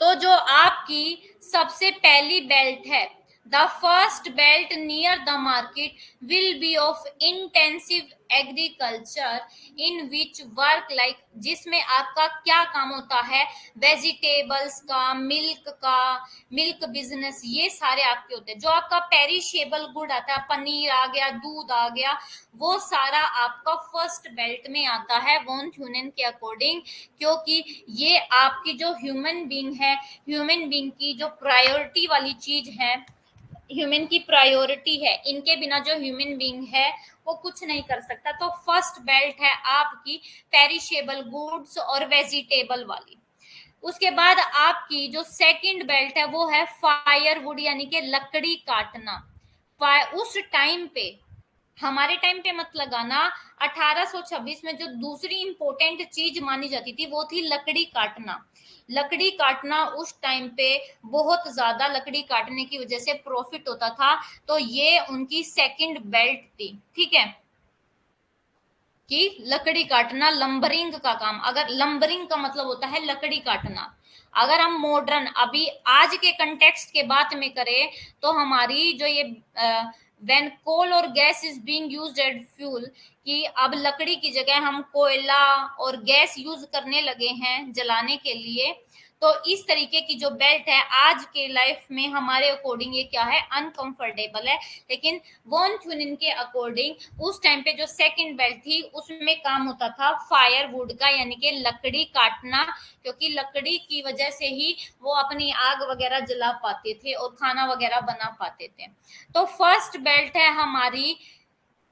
तो जो आपकी सबसे पहली बेल्ट है, the first belt near the market will be of intensive agriculture in which work like, जिसमें आपका क्या काम होता है, वेजिटेबल्स का, मिल्क का, मिल्क बिजनेस, ये सारे आपके होते हैं। जो आपका पेरिशेबल गुड आता है, पनीर आ गया, दूध आ गया, वो सारा आपका फर्स्ट बेल्ट में आता है वॉन थ्यूनेन के अकॉर्डिंग। क्योंकि ये आपकी जो ह्यूमन बींग है, ह्यूमन बींग की जो प्रायोरिटी वाली चीज है, ह्यूमन की प्रायोरिटी है, इनके बिना जो ह्यूमन बींग है वो कुछ नहीं कर सकता। तो फर्स्ट बेल्ट है आपकी पेरिशेबल गुड्स और वेजिटेबल वाली। उसके बाद आपकी जो सेकंड बेल्ट है वो है फायरवुड, यानी कि लकड़ी काटना। उस टाइम पे, हमारे टाइम पे मत लगाना, 1826 में जो दूसरी इंपॉर्टेंट चीज मानी जाती थी वो थी लकड़ी काटना। लकड़ी काटना उस टाइम पे बहुत ज्यादा, लकड़ी काटने की वजह से प्रॉफिट होता था, तो ये उनकी सेकंड बेल्ट थी। ठीक है, कि लकड़ी काटना, लंबरिंग का काम। अगर लंबरिंग का मतलब होता है लकड़ी काटना। अगर हम मॉडर्न अभी आज के कंटेक्स्ट के बात में करें तो हमारी जो ये व्हेन कोल और gas is being used as fuel, कि अब लकड़ी की जगह हम कोयला और गैस यूज करने लगे हैं जलाने के लिए, तो इस तरीके की जो बेल्ट है आज के लाइफ में हमारे अकॉर्डिंग ये क्या है, अनकंफर्टेबल है। लेकिन वॉन थ्यूनिन के अकॉर्डिंग उस टाइम पे जो सेकंड बेल्ट थी उसमें काम होता था फायरवुड का, यानी कि लकड़ी काटना, क्योंकि लकड़ी की वजह से ही वो अपनी आग वगैरह जला पाते थे और खाना वगैरह बना पाते थे। तो फर्स्ट बेल्ट है हमारी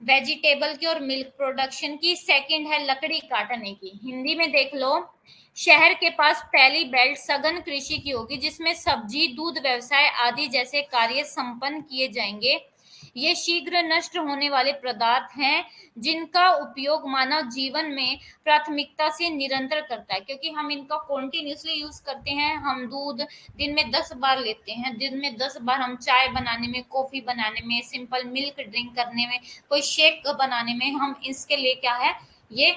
वेजिटेबल की और मिल्क प्रोडक्शन की, सेकंड है लकड़ी काटने की। हिंदी में देख लो, शहर के पास पहली बेल्ट सघन कृषि की होगी, जिसमें सब्जी, दूध व्यवसाय आदि जैसे कार्य संपन्न किए जाएंगे। ये शीघ्र नष्ट होने वाले पदार्थ हैं जिनका उपयोग मानव जीवन में प्राथमिकता से निरंतर करता है, क्योंकि हम इनका कॉन्टिन्यूसली यूज करते हैं। हम दूध दिन में 10 बार लेते हैं, दिन में 10 बार हम चाय बनाने में, कॉफी बनाने में, सिंपल मिल्क ड्रिंक करने में, कोई शेक बनाने में हम इसके लिए क्या है, ये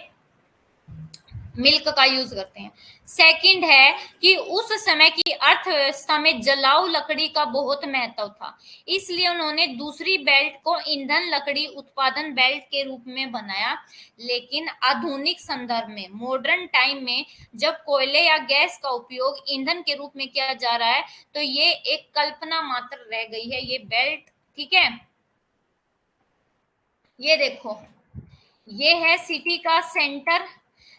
मिल्क का यूज करते हैं। सेकंड है कि उस समय की अर्थव्यवस्था में जलाऊ लकड़ी का बहुत महत्व था, इसलिए उन्होंने दूसरी बेल्ट को ईंधन लकड़ी उत्पादन बेल्ट के रूप में बनाया। लेकिन आधुनिक संदर्भ में, मॉडर्न टाइम में, जब कोयले या गैस का उपयोग ईंधन के रूप में किया जा रहा है, तो ये एक कल्पना मात्र रह गई है ये बेल्ट। ठीक है, ये देखो, ये है सिटी का सेंटर।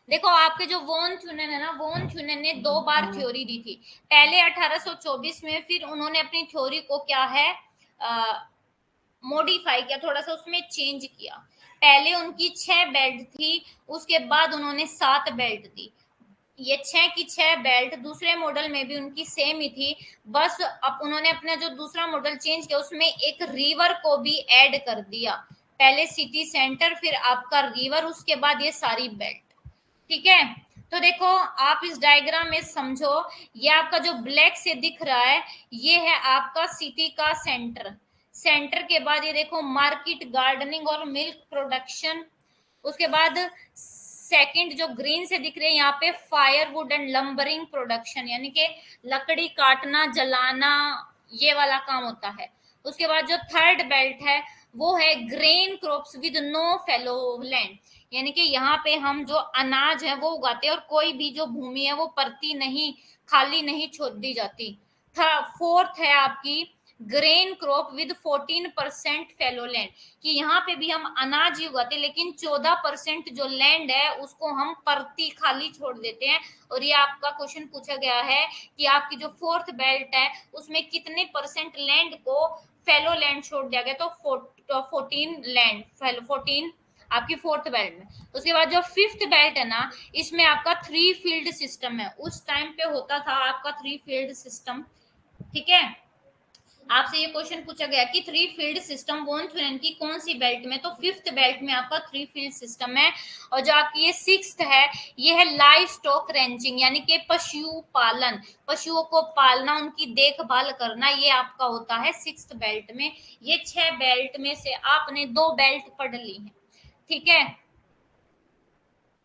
देखो आपके जो वॉन थ्यूनेन है ना, वॉन थ्यूनेन ने 2 बार थ्योरी दी थी। पहले 1824 में, फिर उन्होंने अपनी थ्योरी को क्या है, मॉडिफाई किया, थोड़ा सा उसमें चेंज किया। पहले उनकी 6 बेल्ट थी, उसके बाद उन्होंने 7 बेल्ट दी। ये 6 की 6 बेल्ट दूसरे मॉडल में भी उनकी सेम ही थी, बस अब उन्होंने अपना जो दूसरा मॉडल चेंज किया उसमें एक रिवर को भी ऐड कर दिया। पहले सिटी सेंटर, फिर आपका रिवर, उसके बाद ये सारी बेल्ट। ठीक है, तो देखो आप इस डायग्राम में समझो, ये आपका जो ब्लैक से दिख रहा है ये है आपका सिटी का सेंटर। सेंटर के बाद ये देखो मार्केट, गार्डनिंग और मिल्क प्रोडक्शन। उसके बाद सेकंड जो ग्रीन से दिख रहे हैं यहाँ पे फायरवुड एंड लंबरिंग प्रोडक्शन, यानी कि लकड़ी काटना, जलाना, ये वाला काम होता है। उसके बाद जो थर्ड बेल्ट है वो है grain crops with no fallow land, यानी कि यहाँ पे हम जो अनाज है वो उगाते हैं और कोई भी जो भूमि है वो परती नहीं, खाली नहीं छोड़ दी जाती। फोर्थ है आपकी grain crop with 14% fellow land, कि यहाँ पे भी हम अनाज ही उगाते हैं लेकिन 14% जो लैंड है उसको हम परती खाली छोड़ देते हैं। और ये आपका क्वेश्चन पूछा गया है कि आपकी जो फोर्थ बेल्ट है उसमें कितने परसेंट लैंड को फेलो लैंड छोड़ दिया गया, तो 14 आपकी फोर्थ बेल्ट में। उसके बाद जो फिफ्थ बेल्ट है ना, इसमें आपका 3 फील्ड सिस्टम है। उस टाइम पे होता था आपका 3 फील्ड सिस्टम। ठीक है, आपसे ये क्वेश्चन पूछा गया कि 3 फील्ड सिस्टम वॉन थ्योरन की कौन सी बेल्ट में, तो फिफ्थ बेल्ट में आपका 3 फील्ड सिस्टम है। और जो आपकी ये सिक्स्थ है, ये है लाइव स्टॉक रेंचिंग, यानी कि पशु पालन, पशुओं को पालना, उनकी देखभाल करना, ये आपका होता है सिक्स्थ बेल्ट में। ये 6 बेल्ट में से आपने 2 बेल्ट पढ़ ली है। ठीक है,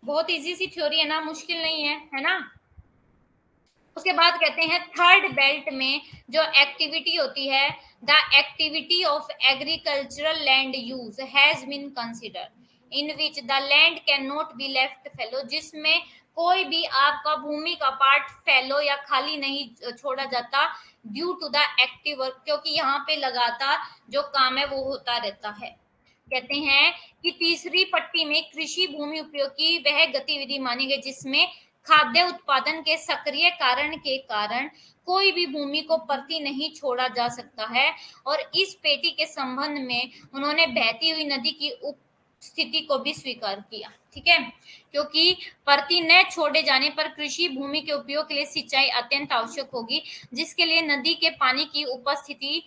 बहुत इजी सी थ्योरी है ना, मुश्किल नहीं है ना। उसके बाद कहते हैं थर्ड बेल्ट में जो एक्टिविटी होती है, the activity of agricultural land use has been consider in which the land can not be left fallow, जिसमें कोई भी आपका भूमि का पार्ट फेलो या खाली नहीं छोड़ा जाता, due to the active work, क्योंकि यहाँ पे लगातार जो काम है वो होता रहता है। कहते हैं कि तीसरी पट्टी में कृषि भूमि उपयोग की वह गतिविधि मानी गई जिसमें खाद्य उत्पादन के सक्रिय कारण के कारण कोई भी भूमि को परती नहीं छोड़ा जा सकता है। और इस पेटी के संबंध में उन्होंने बहती हुई नदी की स्थिति को भी स्वीकार किया। ठीक है, क्योंकि परती न छोड़े जाने पर कृषि भूमि के उपयोग के लिए सिंचाई अत्यंत आवश्यक होगी, जिसके लिए नदी के पानी की उपस्थिति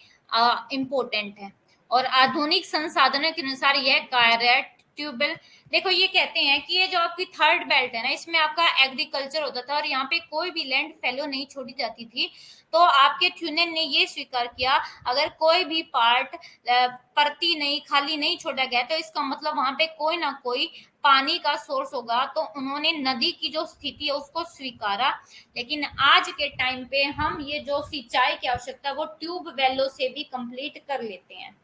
इम्पोर्टेंट है। और आधुनिक संसाधनों के अनुसार यह कार्य ट्यूबवेल, देखो ये कहते हैं कि ये जो आपकी थर्ड बेल्ट है ना, इसमें आपका एग्रीकल्चर होता था और यहाँ पे कोई भी लैंड फैलो नहीं छोड़ी जाती थी। तो आपके ट्यूनन ने ये स्वीकार किया, अगर कोई भी पार्ट परती नहीं, खाली नहीं छोड़ा गया, तो इसका मतलब वहां पे कोई ना कोई पानी का सोर्स होगा। तो उन्होंने नदी की जो स्थिति है उसको स्वीकारा। लेकिन आज के टाइम पे हम ये जो सिंचाई की आवश्यकता है वो ट्यूब वेलों से भी कंप्लीट कर लेते हैं,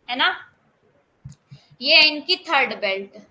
है ना। ये है इनकी थर्ड बेल्ट।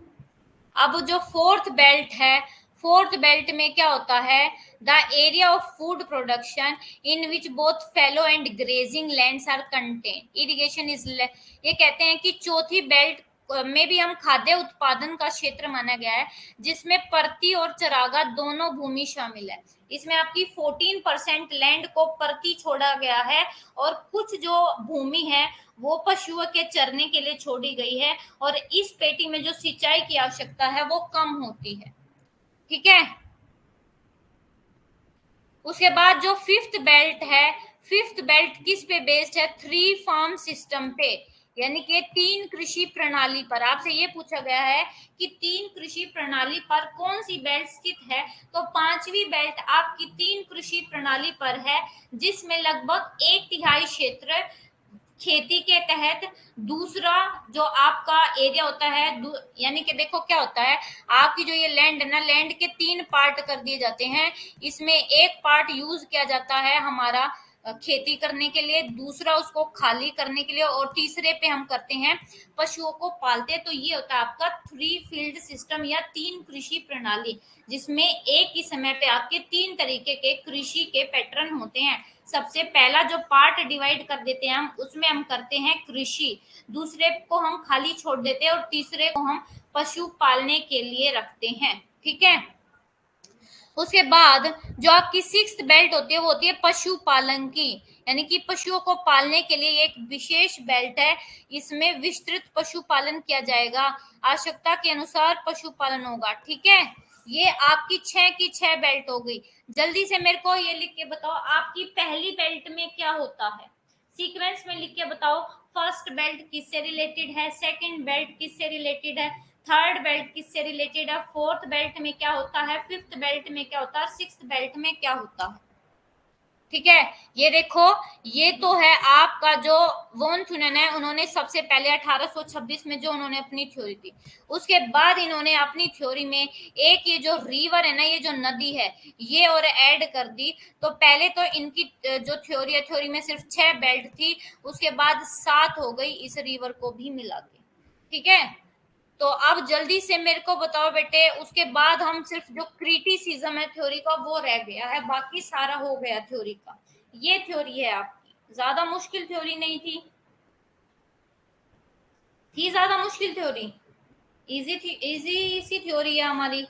अब जो फोर्थ बेल्ट है, फोर्थ बेल्ट में क्या होता है, the area of food production in which both fallow and grazing lands are contain irrigation is, ये कहते हैं कि चौथी बेल्ट में भी हम खाद्य उत्पादन का क्षेत्र माना गया है, जिसमें परती और चरागाह दोनों भूमि शामिल है। इसमें आपकी 14% लैंड को परती छोड़ा गया है, और कुछ जो भूमि है वो पशुओं के चरने के लिए छोड़ी गई है, और इस पेटी में जो सिंचाई की आवश्यकता है वो कम होती है। ठीक है, उसके बाद जो फिफ्थ बेल्ट है, फिफ्थ बेल्ट किस पे बेस्ड है, थ्री फार्म सिस्टम पे, यानी कि तीन कृषि प्रणाली पर। आपसे ये पूछा गया है कि तीन कृषि प्रणाली पर कौन सी बेल्ट स्थित है, तो पांचवी बेल्ट आपकी तीन कृषि प्रणाली पर है, जिसमें लगभग एक तिहाई क्षेत्र खेती के तहत, दूसरा जो आपका एरिया होता है, यानी कि देखो क्या होता है, आपकी जो ये लैंड है ना, लैंड के तीन पार्ट कर दिए जाते हैं। इसमें एक पार्ट यूज किया जाता है हमारा खेती करने के लिए, दूसरा उसको खाली करने के लिए, और तीसरे पे हम करते हैं पशुओं को पालते हैं। तो ये होता है आपका थ्री फील्ड सिस्टम या तीन कृषि प्रणाली, जिसमें एक ही समय पे आपके तीन तरीके के कृषि के पैटर्न होते हैं। सबसे पहला जो पार्ट डिवाइड कर देते हैं हम, उसमें हम करते हैं कृषि, दूसरे को हम खाली छोड़ देते हैं, और तीसरे को हम पशु पालने के लिए रखते हैं। ठीक है, उसके बाद जो आपकी सिक्स्थ बेल्ट होती है वो होती है पशुपालन की, यानी कि पशुओं को पालने के लिए एक विशेष बेल्ट है। इसमें विस्तृत पशुपालन किया जाएगा, आवश्यकता के अनुसार पशुपालन होगा। ठीक है, ये आपकी छह की छह बेल्ट हो गई। जल्दी से मेरे को ये लिख के बताओ, आपकी पहली बेल्ट में क्या होता है, सीक्वेंस में लिख के बताओ। फर्स्ट बेल्ट किससे रिलेटेड है, सेकंड बेल्ट किससे रिलेटेड है, थर्ड बेल्ट किससे रिलेटेड है, फोर्थ बेल्ट में क्या होता है, फिफ्थ बेल्ट में क्या होता है, सिक्स्थ बेल्ट में क्या होता है। ठीक है, ये देखो, ये तो है आपका जो वोन थुनन है, उन्होंने सबसे पहले 1826 में जो उन्होंने अपनी थ्योरी दी, उसके बाद इन्होंने अपनी थ्योरी में एक ये जो रिवर है ना, ये जो नदी है, ये और ऐड कर दी। तो पहले तो इनकी जो थ्योरी है, थ्योरी में सिर्फ 6 बेल्ट थी, उसके बाद 7 हो गई इस रिवर को भी मिला के। ठीक है, तो अब जल्दी से मेरे को बताओ बेटे, उसके बाद हम सिर्फ जो क्रिटिसिज्म है थ्योरी का वो रह गया है, बाकी सारा हो गया थ्योरी का। ये थ्योरी है आपकी, ज्यादा मुश्किल थ्योरी नहीं थी, थी ज्यादा मुश्किल थ्योरी, इजी थी, इजी सी थ्योरी है हमारी।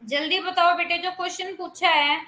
जल्दी बताओ बेटे, जो क्वेश्चन पूछा है।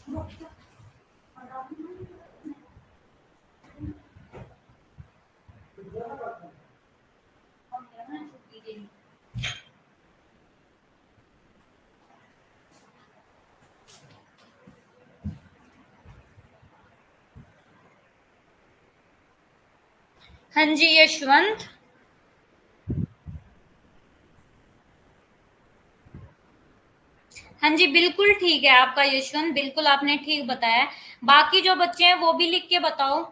हाँ जी यशवंत। हाँ जी बिल्कुल ठीक है आपका यशवंत, बिल्कुल आपने ठीक बताया। बाकी जो बच्चे हैं वो भी लिख के बताओ।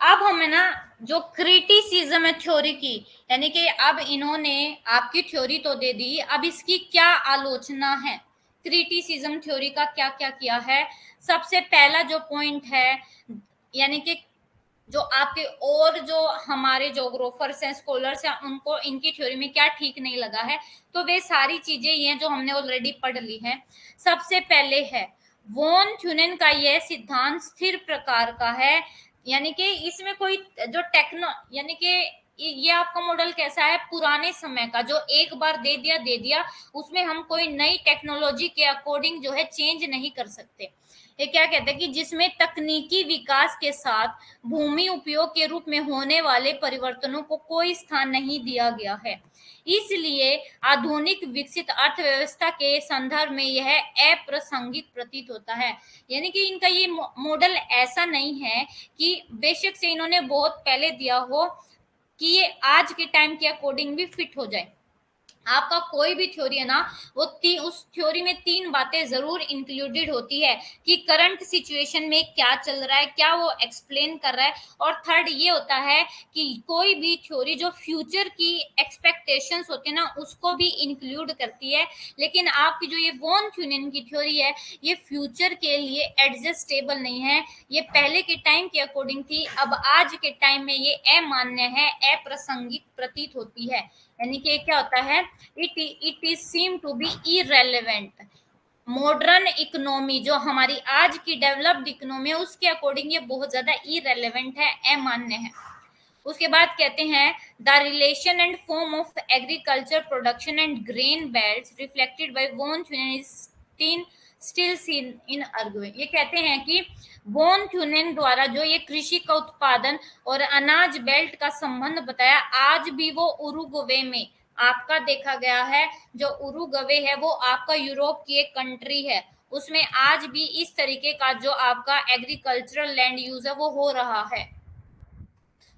अब हमें ना जो क्रिटिसिज्म है थ्योरी की, यानी कि अब इन्होंने आपकी थ्योरी तो दे दी, अब इसकी क्या आलोचना है, क्रिटिसिज्म थ्योरी का क्या क्या किया है। सबसे पहला जो पॉइंट है, यानी कि जो आपके और जो हमारे जोग्राफर्स हैं, स्कॉलर्स हैं, उनको इनकी थ्योरी में क्या ठीक नहीं लगा है, तो वे सारी चीजें ये हैं जो हमने ऑलरेडी पढ़ ली हैं। सबसे पहले है वॉन थ्यूनेन का यह सिद्धांत स्थिर प्रकार का है, यानी कि इसमें कोई जो टेक्नो, यानी कि ये आपका मॉडल कैसा है, पुराने समय का, जो एक बार दे दिया, उसमें हम कोई नई टेक्नोलॉजी के अकॉर्डिंग जो है चेंज नहीं कर सकते। ये क्या कहते हैं कि जिसमें तकनीकी विकास के साथ भूमि उपयोग के रूप में होने वाले परिवर्तनों को कोई स्थान नहीं दिया गया है, इसलिए आधुनिक विकसित अर्थव्यवस्था के संदर्भ में यह अप्रासंगिक प्रतीत होता है। यानी कि इनका ये मॉडल ऐसा नहीं है कि बेशक से इन्होंने बहुत पहले दिया हो कि ये आज के टाइम के अकॉर्डिंग भी फिट हो जाए। आपका कोई भी थ्योरी है ना, वो उस थ्योरी में तीन बातें जरूर इंक्लूडेड होती है कि करंट सिचुएशन में क्या चल रहा है, क्या वो एक्सप्लेन कर रहा है, और थर्ड ये होता है कि कोई भी थ्योरी जो फ्यूचर की एक्सपेक्टेशंस होती है ना, उसको भी इंक्लूड करती है। लेकिन आपकी जो ये वॉन थ्यूनेन की थ्योरी है, ये फ्यूचर के लिए एडजस्टेबल नहीं है, ये पहले के टाइम के अकॉर्डिंग थी, अब आज के टाइम में ये अमान्य है, अप्रासंगिक प्रतीत होती है। यानी कि क्या होता है, it is seem to be irrelevant. Modern economy जो हमारी आज की डेवलप्ड इकोनॉमी है, उसके अकॉर्डिंग ये बहुत ज्यादा इरेलीवेंट है, अमान्य है। उसके बाद कहते हैं the relation and form of agriculture production and grain belts reflected by von Thunen still seen in Uruguay. ये कहते हैं कि वॉन थ्यूनेन द्वारा जो ये कृषि का उत्पादन और अनाज बेल्ट का संबंध बताया, आज भी वो उरुग्वे में आपका देखा गया है। जो उरुग्वे है वो आपका यूरोप की एक कंट्री है, उसमें आज भी इस तरीके का जो आपका एग्रीकल्चरल लैंड यूज है वो हो रहा है।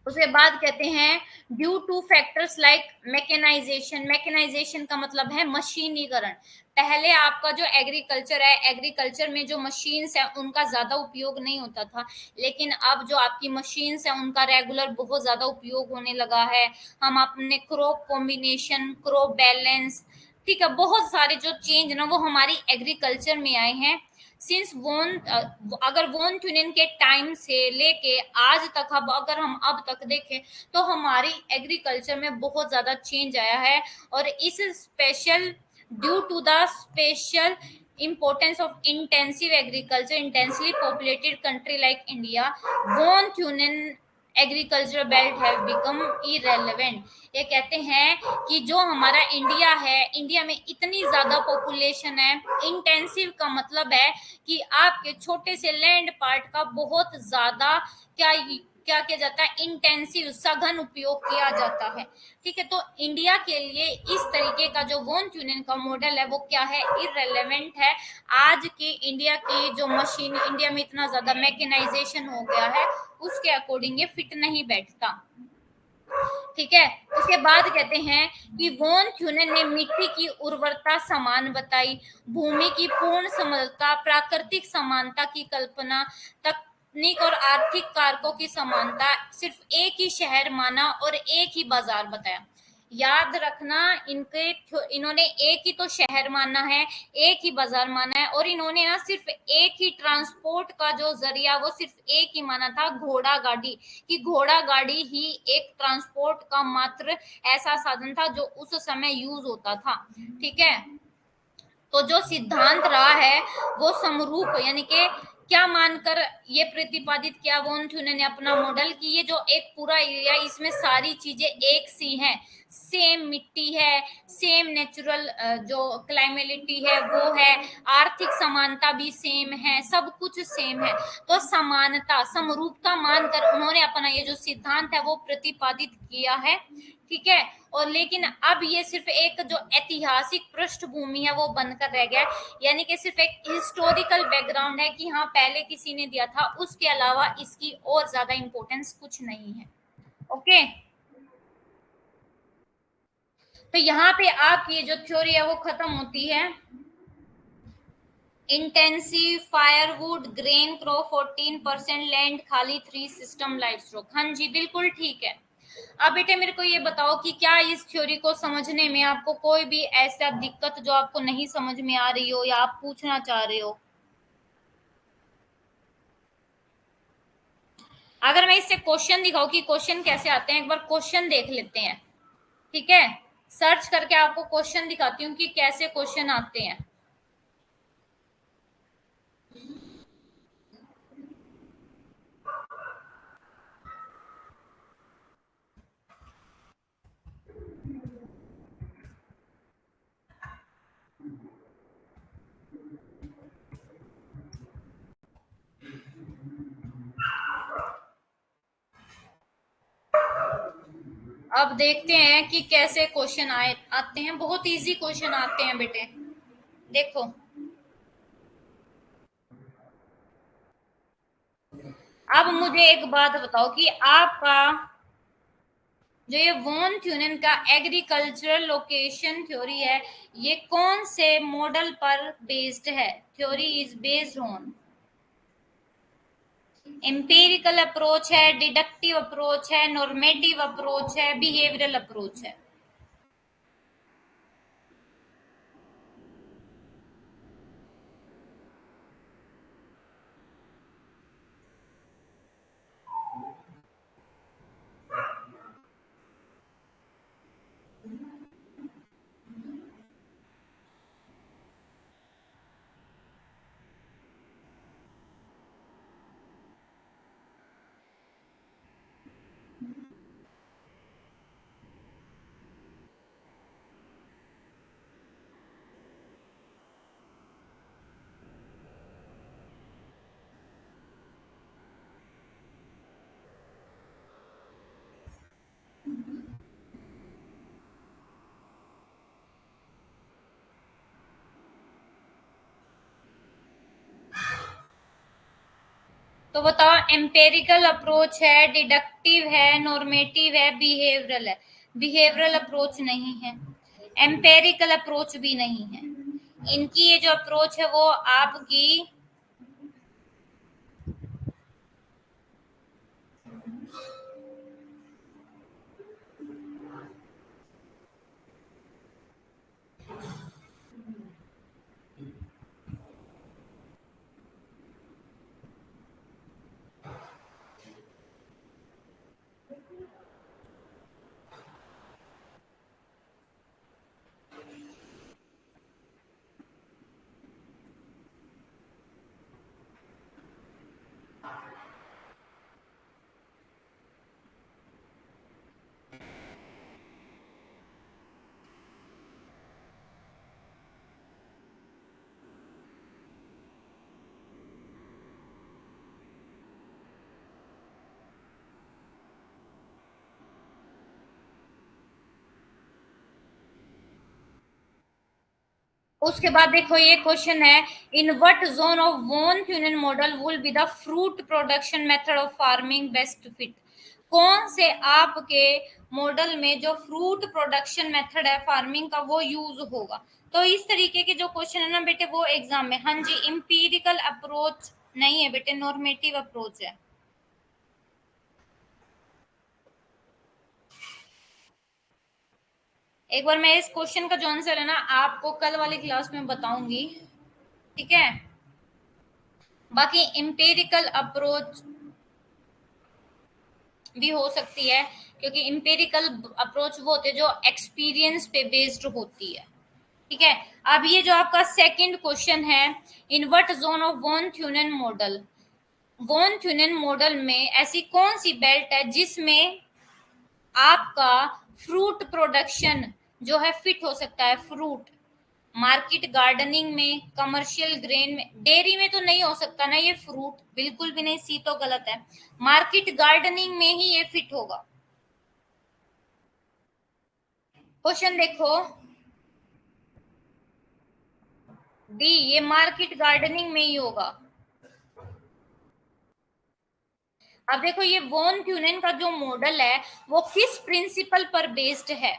उसके बाद कहते हैं due to factors like mechanization, mechanization का मतलब है मशीनीकरण। पहले आपका जो एग्रीकल्चर है, एग्रीकल्चर में जो मशीन्स है उनका ज्यादा उपयोग नहीं होता था, लेकिन अब जो आपकी मशीन्स है उनका रेगुलर बहुत ज्यादा उपयोग होने लगा है। हम अपने क्रॉप कॉम्बिनेशन, क्रॉप बैलेंस, ठीक है, बहुत सारे जो चेंज ना वो हमारी एग्रीकल्चर में आए हैं। सिंस वोन, अगर वोन ट्यूनिन के टाइम से लेके आज तक, अब अगर हम अब तक देखें तो हमारी एग्रीकल्चर में बहुत ज्यादा चेंज आया है। और इस special, due to the special importance of intensive agriculture, intensely populated country like India, von Thunen agriculture belt have become irrelevant. ये कहते हैं कि जो हमारा इंडिया है, इंडिया में इतनी ज्यादा पॉपुलेशन है, इंटेंसिव का मतलब है कि आपके छोटे से लैंड पार्ट का बहुत ज्यादा क्या क्या किया जाता है, इंटेंसिव सघन उपयोग किया जाता है। ठीक है, तो इंडिया के लिए इस तरीके का जो वॉन ट्यूनिन का मॉडल है वो क्या है, इरेलीवेंट है। आज की इंडिया की जो मशीन, इंडिया में इतना ज्यादा मैकेनाइजेशन हो गया है, उसके अकॉर्डिंग ये फिट नहीं बैठता। ठीक है, उसके बाद कहते हैं कि वॉन थ्यूनेन ने मिट्टी की उर्वरता समान बताई, भूमि की पूर्ण समतलता, प्राकृतिक समानता की कल्पना, तकनीक और आर्थिक कारकों की समानता, सिर्फ एक ही शहर माना और एक ही बाजार बताया। याद रखना, इन्होंने एक ही तो शहर माना है, एक ही बाजार माना है, और इन्होंने ना सिर्फ एक ही ट्रांसपोर्ट का जो जरिया वो सिर्फ एक ही माना था, घोड़ा गाड़ी, कि घोड़ा गाड़ी ही एक ट्रांसपोर्ट का मात्र ऐसा साधन था जो उस समय यूज होता था। ठीक है, तो जो सिद्धांत रहा है वो समरूप, यानी कि क्या मानकर ये प्रतिपादित किया वॉन थ्यूने ने अपना मॉडल, कि ये जो एक पूरा एरिया, इसमें सारी चीजें एक सी हैं, सेम मिट्टी है, सेम नेचुरल जो क्लाइमेलिटी है वो है, आर्थिक समानता भी सेम है, सब कुछ सेम है। तो समानता, समरूपता मानकर उन्होंने अपना ये जो सिद्धांत है वो प्रतिपादित किया है, ठीक है। और लेकिन अब ये सिर्फ एक जो ऐतिहासिक पृष्ठभूमि है वो बनकर रह गया है, यानी कि सिर्फ एक हिस्टोरिकल बैकग्राउंड है कि हाँ पहले किसी ने दिया था, उसके अलावा इसकी और ज्यादा इंपॉर्टेंस कुछ नहीं है। ओके, तो यहाँ पे आपकी ये जो थ्योरी है वो खत्म होती है। Intensive firewood grain crow 14% land खाली 3 सिस्टम लाइफ स्ट्रोक। हाँ जी बिल्कुल ठीक है। अब बेटे मेरे को ये बताओ कि क्या इस थ्योरी को समझने में आपको कोई भी ऐसा दिक्कत जो आपको नहीं समझ में आ रही हो या आप पूछना चाह रहे हो? अगर मैं इससे क्वेश्चन दिखाऊं कि क्वेश्चन कैसे आते हैं, एक बार क्वेश्चन देख लेते हैं, ठीक है। सर्च करके आपको क्वेश्चन दिखाती हूँ कि कैसे क्वेश्चन आते हैं। अब देखते हैं कि कैसे क्वेश्चन आते हैं। बहुत इजी क्वेश्चन आते हैं बेटे, देखो। अब मुझे एक बात बताओ कि आपका जो ये वॉन थ्यूनेन का एग्रीकल्चरल लोकेशन थ्योरी है, ये कौन से मॉडल पर बेस्ड है? Theory is based on empirical approach है, डिडक्टिव अप्रोच है, नॉर्मेटिव अप्रोच है, बिहेवियरल अप्रोच है। तो बताओ, एम्पेरिकल अप्रोच है, डिडक्टिव है, नॉर्मेटिव है, बिहेवियरल है? बिहेवियरल अप्रोच नहीं है, एम्पेरिकल अप्रोच भी नहीं है। इनकी ये जो अप्रोच है वो आपकी उसके बाद देखो ये क्वेश्चन है, in what zone of von Thunen model will be the fruit production method of farming best fit? कौन से आपके मॉडल में जो फ्रूट प्रोडक्शन मेथड है फार्मिंग का वो यूज होगा? तो इस तरीके के जो क्वेश्चन है ना बेटे वो एग्जाम में, हाँ जी, इंपीरिकल अप्रोच नहीं है बेटे, नॉर्मेटिव अप्रोच है। एक बार मैं इस क्वेश्चन का जो आंसर है ना आपको कल वाली क्लास में बताऊंगी, ठीक है। बाकी इंपेरिकल अप्रोच भी हो सकती है, क्योंकि इंपेरिकल अप्रोच वो होते हैं जो एक्सपीरियंस पे बेस्ड होती है, ठीक है। अब ये जो आपका सेकंड क्वेश्चन है, in what zone of von Thunen model, von Thunen model में ऐसी कौन सी बेल्ट है जिसमें आपका फ्रूट प्रोडक्शन जो है फिट हो सकता है, फ्रूट मार्केट गार्डनिंग में, कमर्शियल ग्रेन में, डेयरी में तो नहीं हो सकता ना ये फ्रूट, बिल्कुल भी नहीं, सी तो गलत है, मार्केट गार्डनिंग में ही ये फिट होगा। क्वेश्चन देखो, डी, ये मार्केट गार्डनिंग में ही होगा। अब देखो ये वॉन क्यूनेन का जो मॉडल है वो किस प्रिंसिपल पर बेस्ड है,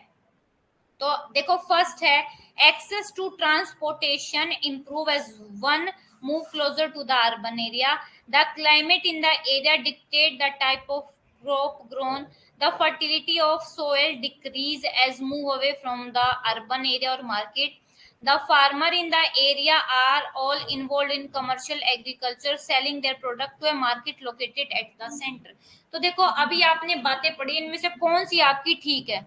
तो देखो फर्स्ट है access to transportation improve as one move closer to the urban area, the climate in the area dictate the type of crop grown, the fertility of soil decrease as move away from the urban area or market, the farmer in the area are all involved in commercial agriculture selling their product to a market located at the center। तो देखो अभी आपने बातें पढ़ी, इनमें से कौन सी आपकी ठीक है?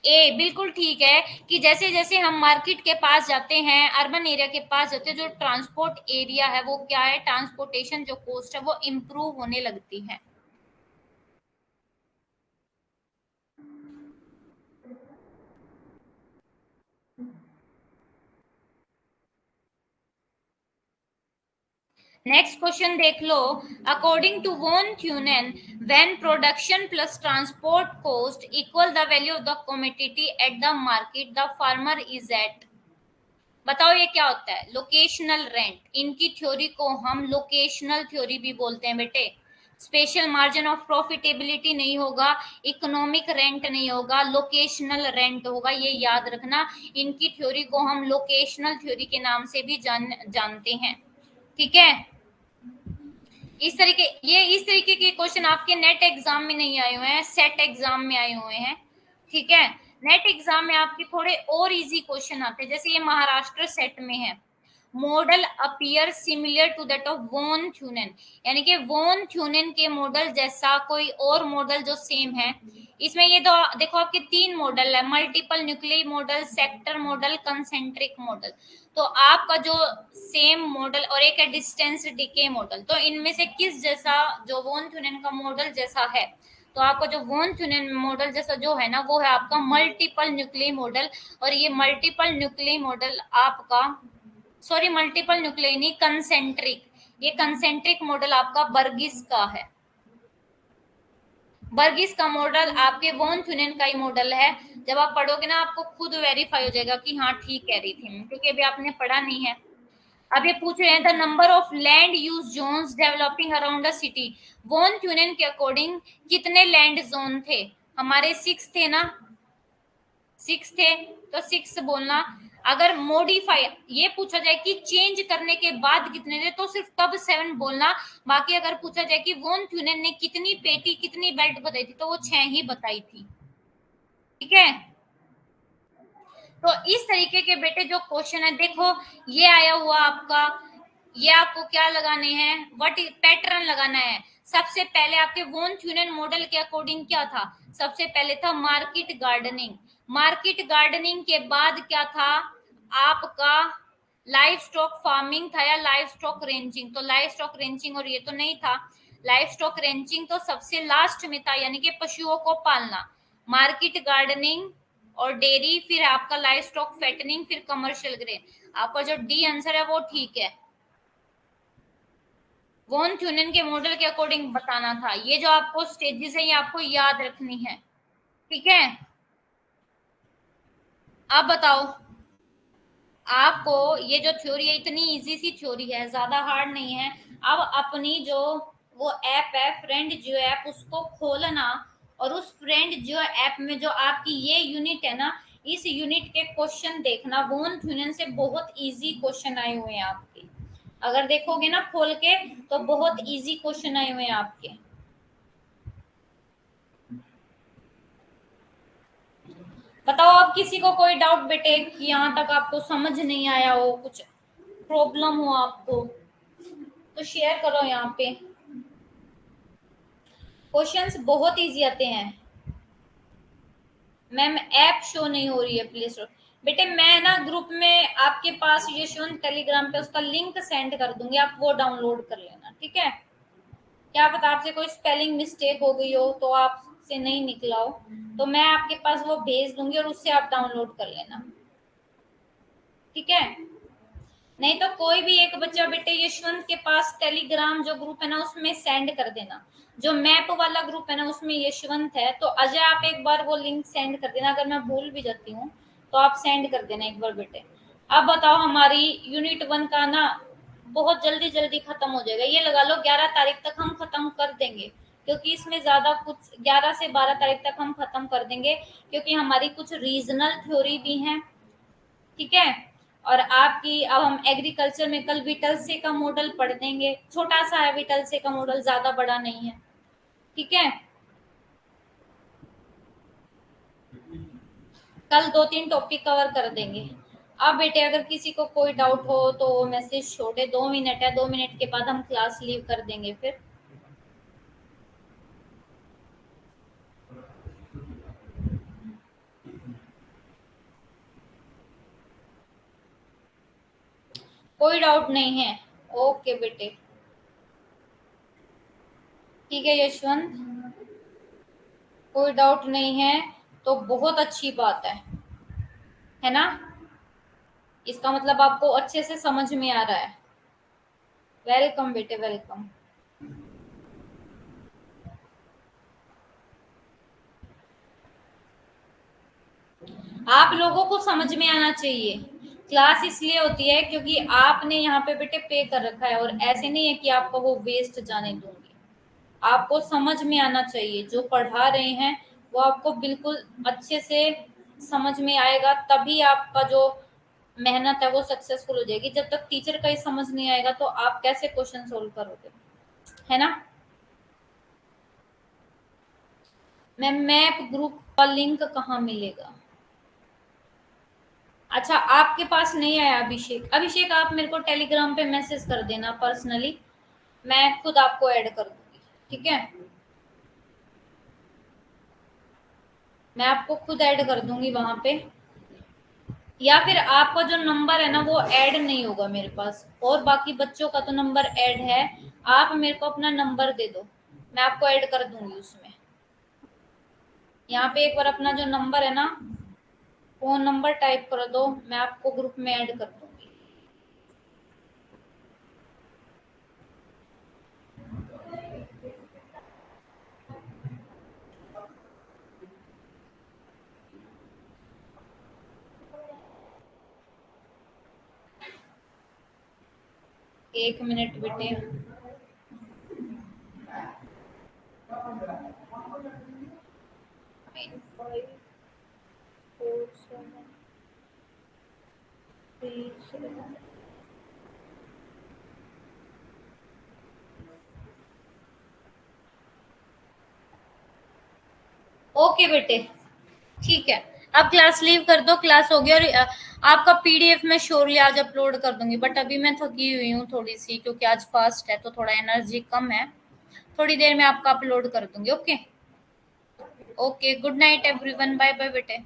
ए बिल्कुल ठीक है कि जैसे जैसे हम मार्केट के पास जाते हैं, अर्बन एरिया के पास जाते हैं, जो ट्रांसपोर्ट एरिया है वो क्या है, ट्रांसपोर्टेशन जो कॉस्ट है वो इम्प्रूव होने लगती है। नेक्स्ट क्वेश्चन देख लो, according to von Thunen when production plus transport cost equal the value of the commodity at the market the farmer is at, बताओ ये क्या होता है? लोकेशनल रेंट, इनकी थ्योरी को हम लोकेशनल थ्योरी भी बोलते हैं बेटे। स्पेशल मार्जिन ऑफ प्रॉफिटेबिलिटी नहीं होगा, इकोनॉमिक रेंट नहीं होगा, लोकेशनल रेंट होगा, ये याद रखना। इनकी थ्योरी को हम लोकेशनल थ्योरी के नाम से भी जानते हैं, ठीक है। इस तरीके के क्वेश्चन आपके नेट एग्जाम में नहीं आए हुए हैं, सेट एग्जाम में आए हुए हैं, ठीक है। नेट एग्जाम में आपके थोड़े और इजी क्वेश्चन आते हैं, जैसे ये महाराष्ट्र सेट में है, model appear similar to that of von Thunen, यानी कि वॉन थ्यूनेन के मॉडल जैसा कोई और मॉडल जो सेम है। इसमें ये तो देखो आपके तीन मॉडल है, multiple nuclear model, sector model, concentric model. तो आपका जो सेम मॉडल और एक है डिस्टेंस डिके मॉडल, तो इनमें से किस जैसा, जो वॉन थ्यूनेन का मॉडल जैसा है, तो आपका जो वॉन थ्यूनेन मॉडल जैसा जो है ना वो है आपका मल्टीपल न्यूक्लियर मॉडल। और ये मल्टीपल न्यूक्लियर मॉडल आपका, सॉरी मल्टीपल न्यूक्लियर नहीं, कंसेंट्रिक, ये कंसेंट्रिक मॉडल आपका बर्गिस का है। बर्गिस का मॉडल आपके वॉन थ्यूनेन का ही मॉडल है। जब आप पढ़ोगे ना आपको खुद वेरीफाई हो जाएगा कि हाँ ठीक कह रही थी मैं, क्योंकि अभी आपने पढ़ा नहीं है। अब ये पूछ रहे हैं the number of land use zones developing around the city, von Thunen के अकॉर्डिंग कितने लैंड जोन थे? हमारे 6 थे ना, 6 थे, तो 6 बोलना। अगर मॉडिफाई ये पूछा जाए कि चेंज करने के बाद कितने थे, तो सिर्फ तब 7 बोलना। बाकी अगर पूछा जाए कि वॉन थ्यूनेन ने कितनी पेटी कितनी बेल्ट बताई थी, तो वो 6 ही बताई थी, ठीक है। तो इस तरीके के बेटे जो क्वेश्चन है, देखो ये आया हुआ आपका, ये आपको क्या लगाने हैं, व्हाट पैटर्न लगाना है। सबसे पहले आपके वॉन थ्यूनेन मॉडल के अकॉर्डिंग क्या था? सबसे पहले था मार्केट गार्डनिंग, मार्केट गार्डनिंग के बाद क्या था आपका? लाइव स्टॉक फार्मिंग था या लाइव स्टॉक रेंचिंग? तो लाइव स्टॉक रेंचिंग और ये तो नहीं था, लाइव स्टॉक रेंचिंग तो सबसे लास्ट में था, यानी कि पशुओं को पालना। मार्केट गार्डनिंग और डेयरी, फिर आपका लाइव स्टॉक फैटनिंग, फिर कमर्शियल ग्रेन। आपका जो डी आंसर है वो ठीक है, वॉन थ्यूनेन के मॉडल के अकॉर्डिंग बताना था। ये जो आपको स्टेजेस है ये आपको याद रखनी है, ठीक है। अब बताओ, आपको ये जो थ्योरी है इतनी इजी सी थ्योरी है, ज्यादा हार्ड नहीं है। अब अपनी जो वो ऐप है फ्रेंड जो ऐप, उसको खोलना और उस फ्रेंड जो ऐप में जो आपकी ये यूनिट है ना, इस यूनिट के क्वेश्चन देखना, वॉन थ्यूनेन से बहुत इजी क्वेश्चन आए हुए हैं आपके। अगर देखोगे ना खोल के तो बहुत इजी क्वेश्चन आए हुए हैं आपके। बताओ अब किसी को कोई डाउट बेटे कि यहाँ तक आपको समझ नहीं आया हो, कुछ प्रॉब्लम हो आपको, तो शेयर करो यहाँ पे। क्वेश्चंस बहुत इजी आते हैं। मैम ऐप शो नहीं हो रही है प्ले स्टोर, बेटे मैं ना ग्रुप में आपके पास ये शो टेलीग्राम पे उसका लिंक सेंड कर दूंगी, आप वो डाउनलोड कर लेना, ठीक है। क्या पता आपसे कोई स्पेलिंग मिस्टेक हो गई हो, तो आपसे नहीं निकला हो, तो मैं आपके पास वो भेज दूंगी और उससे आप डाउनलोड कर लेना, ठीक है। नहीं तो कोई भी एक बच्चा बेटे यशवंत के पास टेलीग्राम जो ग्रुप है ना उसमें सेंड कर देना। जो मैप वाला ग्रुप है ना उसमें यशवंत है, तो अजय आप एक बार वो लिंक सेंड कर देना, अगर मैं भूल भी जाती हूँ तो आप सेंड कर देना एक बार बेटे। अब बताओ, हमारी यूनिट 1 का ना बहुत जल्दी जल्दी खत्म हो जाएगा, ये लगा लो 11 तारीख तक हम खत्म कर देंगे, क्योंकि इसमें ज्यादा कुछ 11 से 12 तारीख तक हम खत्म कर देंगे, क्योंकि हमारी कुछ रीजनल थ्योरी भी है, ठीक है। और आपकी अब हम एग्रीकल्चर में कल विटलसे का मॉडल पढ़ देंगे, छोटा सा है विटलसे का मॉडल, ज्यादा बड़ा नहीं है, ठीक है। कल 2-3 टॉपिक कवर कर देंगे। अब बेटे अगर किसी को कोई डाउट हो तो मैसेज छोड़े, 2 मिनट है, 2 मिनट के बाद हम क्लास लीव कर देंगे फिर। कोई डाउट नहीं है, ओके बेटे, ठीक है यशवंत, कोई डाउट नहीं है, तो बहुत अच्छी बात है ना। इसका मतलब आपको अच्छे से समझ में आ रहा है। वेलकम बेटे, वेलकम। आप लोगों को समझ में आना चाहिए। क्लास इसलिए होती है क्योंकि आपने यहाँ पे बेटे पे कर रखा है, और ऐसे नहीं है कि आपको वो वेस्ट जाने दूंगी। आपको समझ में आना चाहिए, जो पढ़ा रहे हैं वो आपको बिल्कुल अच्छे से समझ में आएगा, तभी आपका जो मेहनत है वो सक्सेसफुल हो जाएगी। जब तक टीचर का ही समझ नहीं आएगा तो आप कैसे क्वेश्चन सोल्व करोगे, है ना। मैप ग्रुप का लिंक कहाँ मिलेगा? अच्छा, आपके पास नहीं आया अभिषेक? अभिषेक आप मेरे को टेलीग्राम पे मैसेज कर देना पर्सनली, मैं खुद आपको ऐड कर दूंगी, ठीक है। मैं आपको खुद ऐड कर दूंगी वहां पे, या फिर आपका जो नंबर है ना वो ऐड नहीं होगा मेरे पास, और बाकी बच्चों का तो नंबर ऐड है। आप मेरे को अपना नंबर दे दो, मैं आपको ऐड कर दूंगी उसमें। यहाँ पे एक बार अपना जो नंबर है ना, फोन नंबर टाइप कर दो, मैं आपको ग्रुप में ऐड कर दूंगी। 1 मिनट बेटे। 95473। ओके बेटे, ठीक है। अब क्लास लीव कर दो, क्लास हो गई, और आपका पीडीएफ में श्योरली आज अपलोड कर दूंगी, बट अभी मैं थकी हुई हूँ थोड़ी सी, क्योंकि आज फास्ट है तो थोड़ा एनर्जी कम है। थोड़ी देर में आपका अपलोड कर दूंगी, okay. Okay, good night everyone, bye bye बेटे।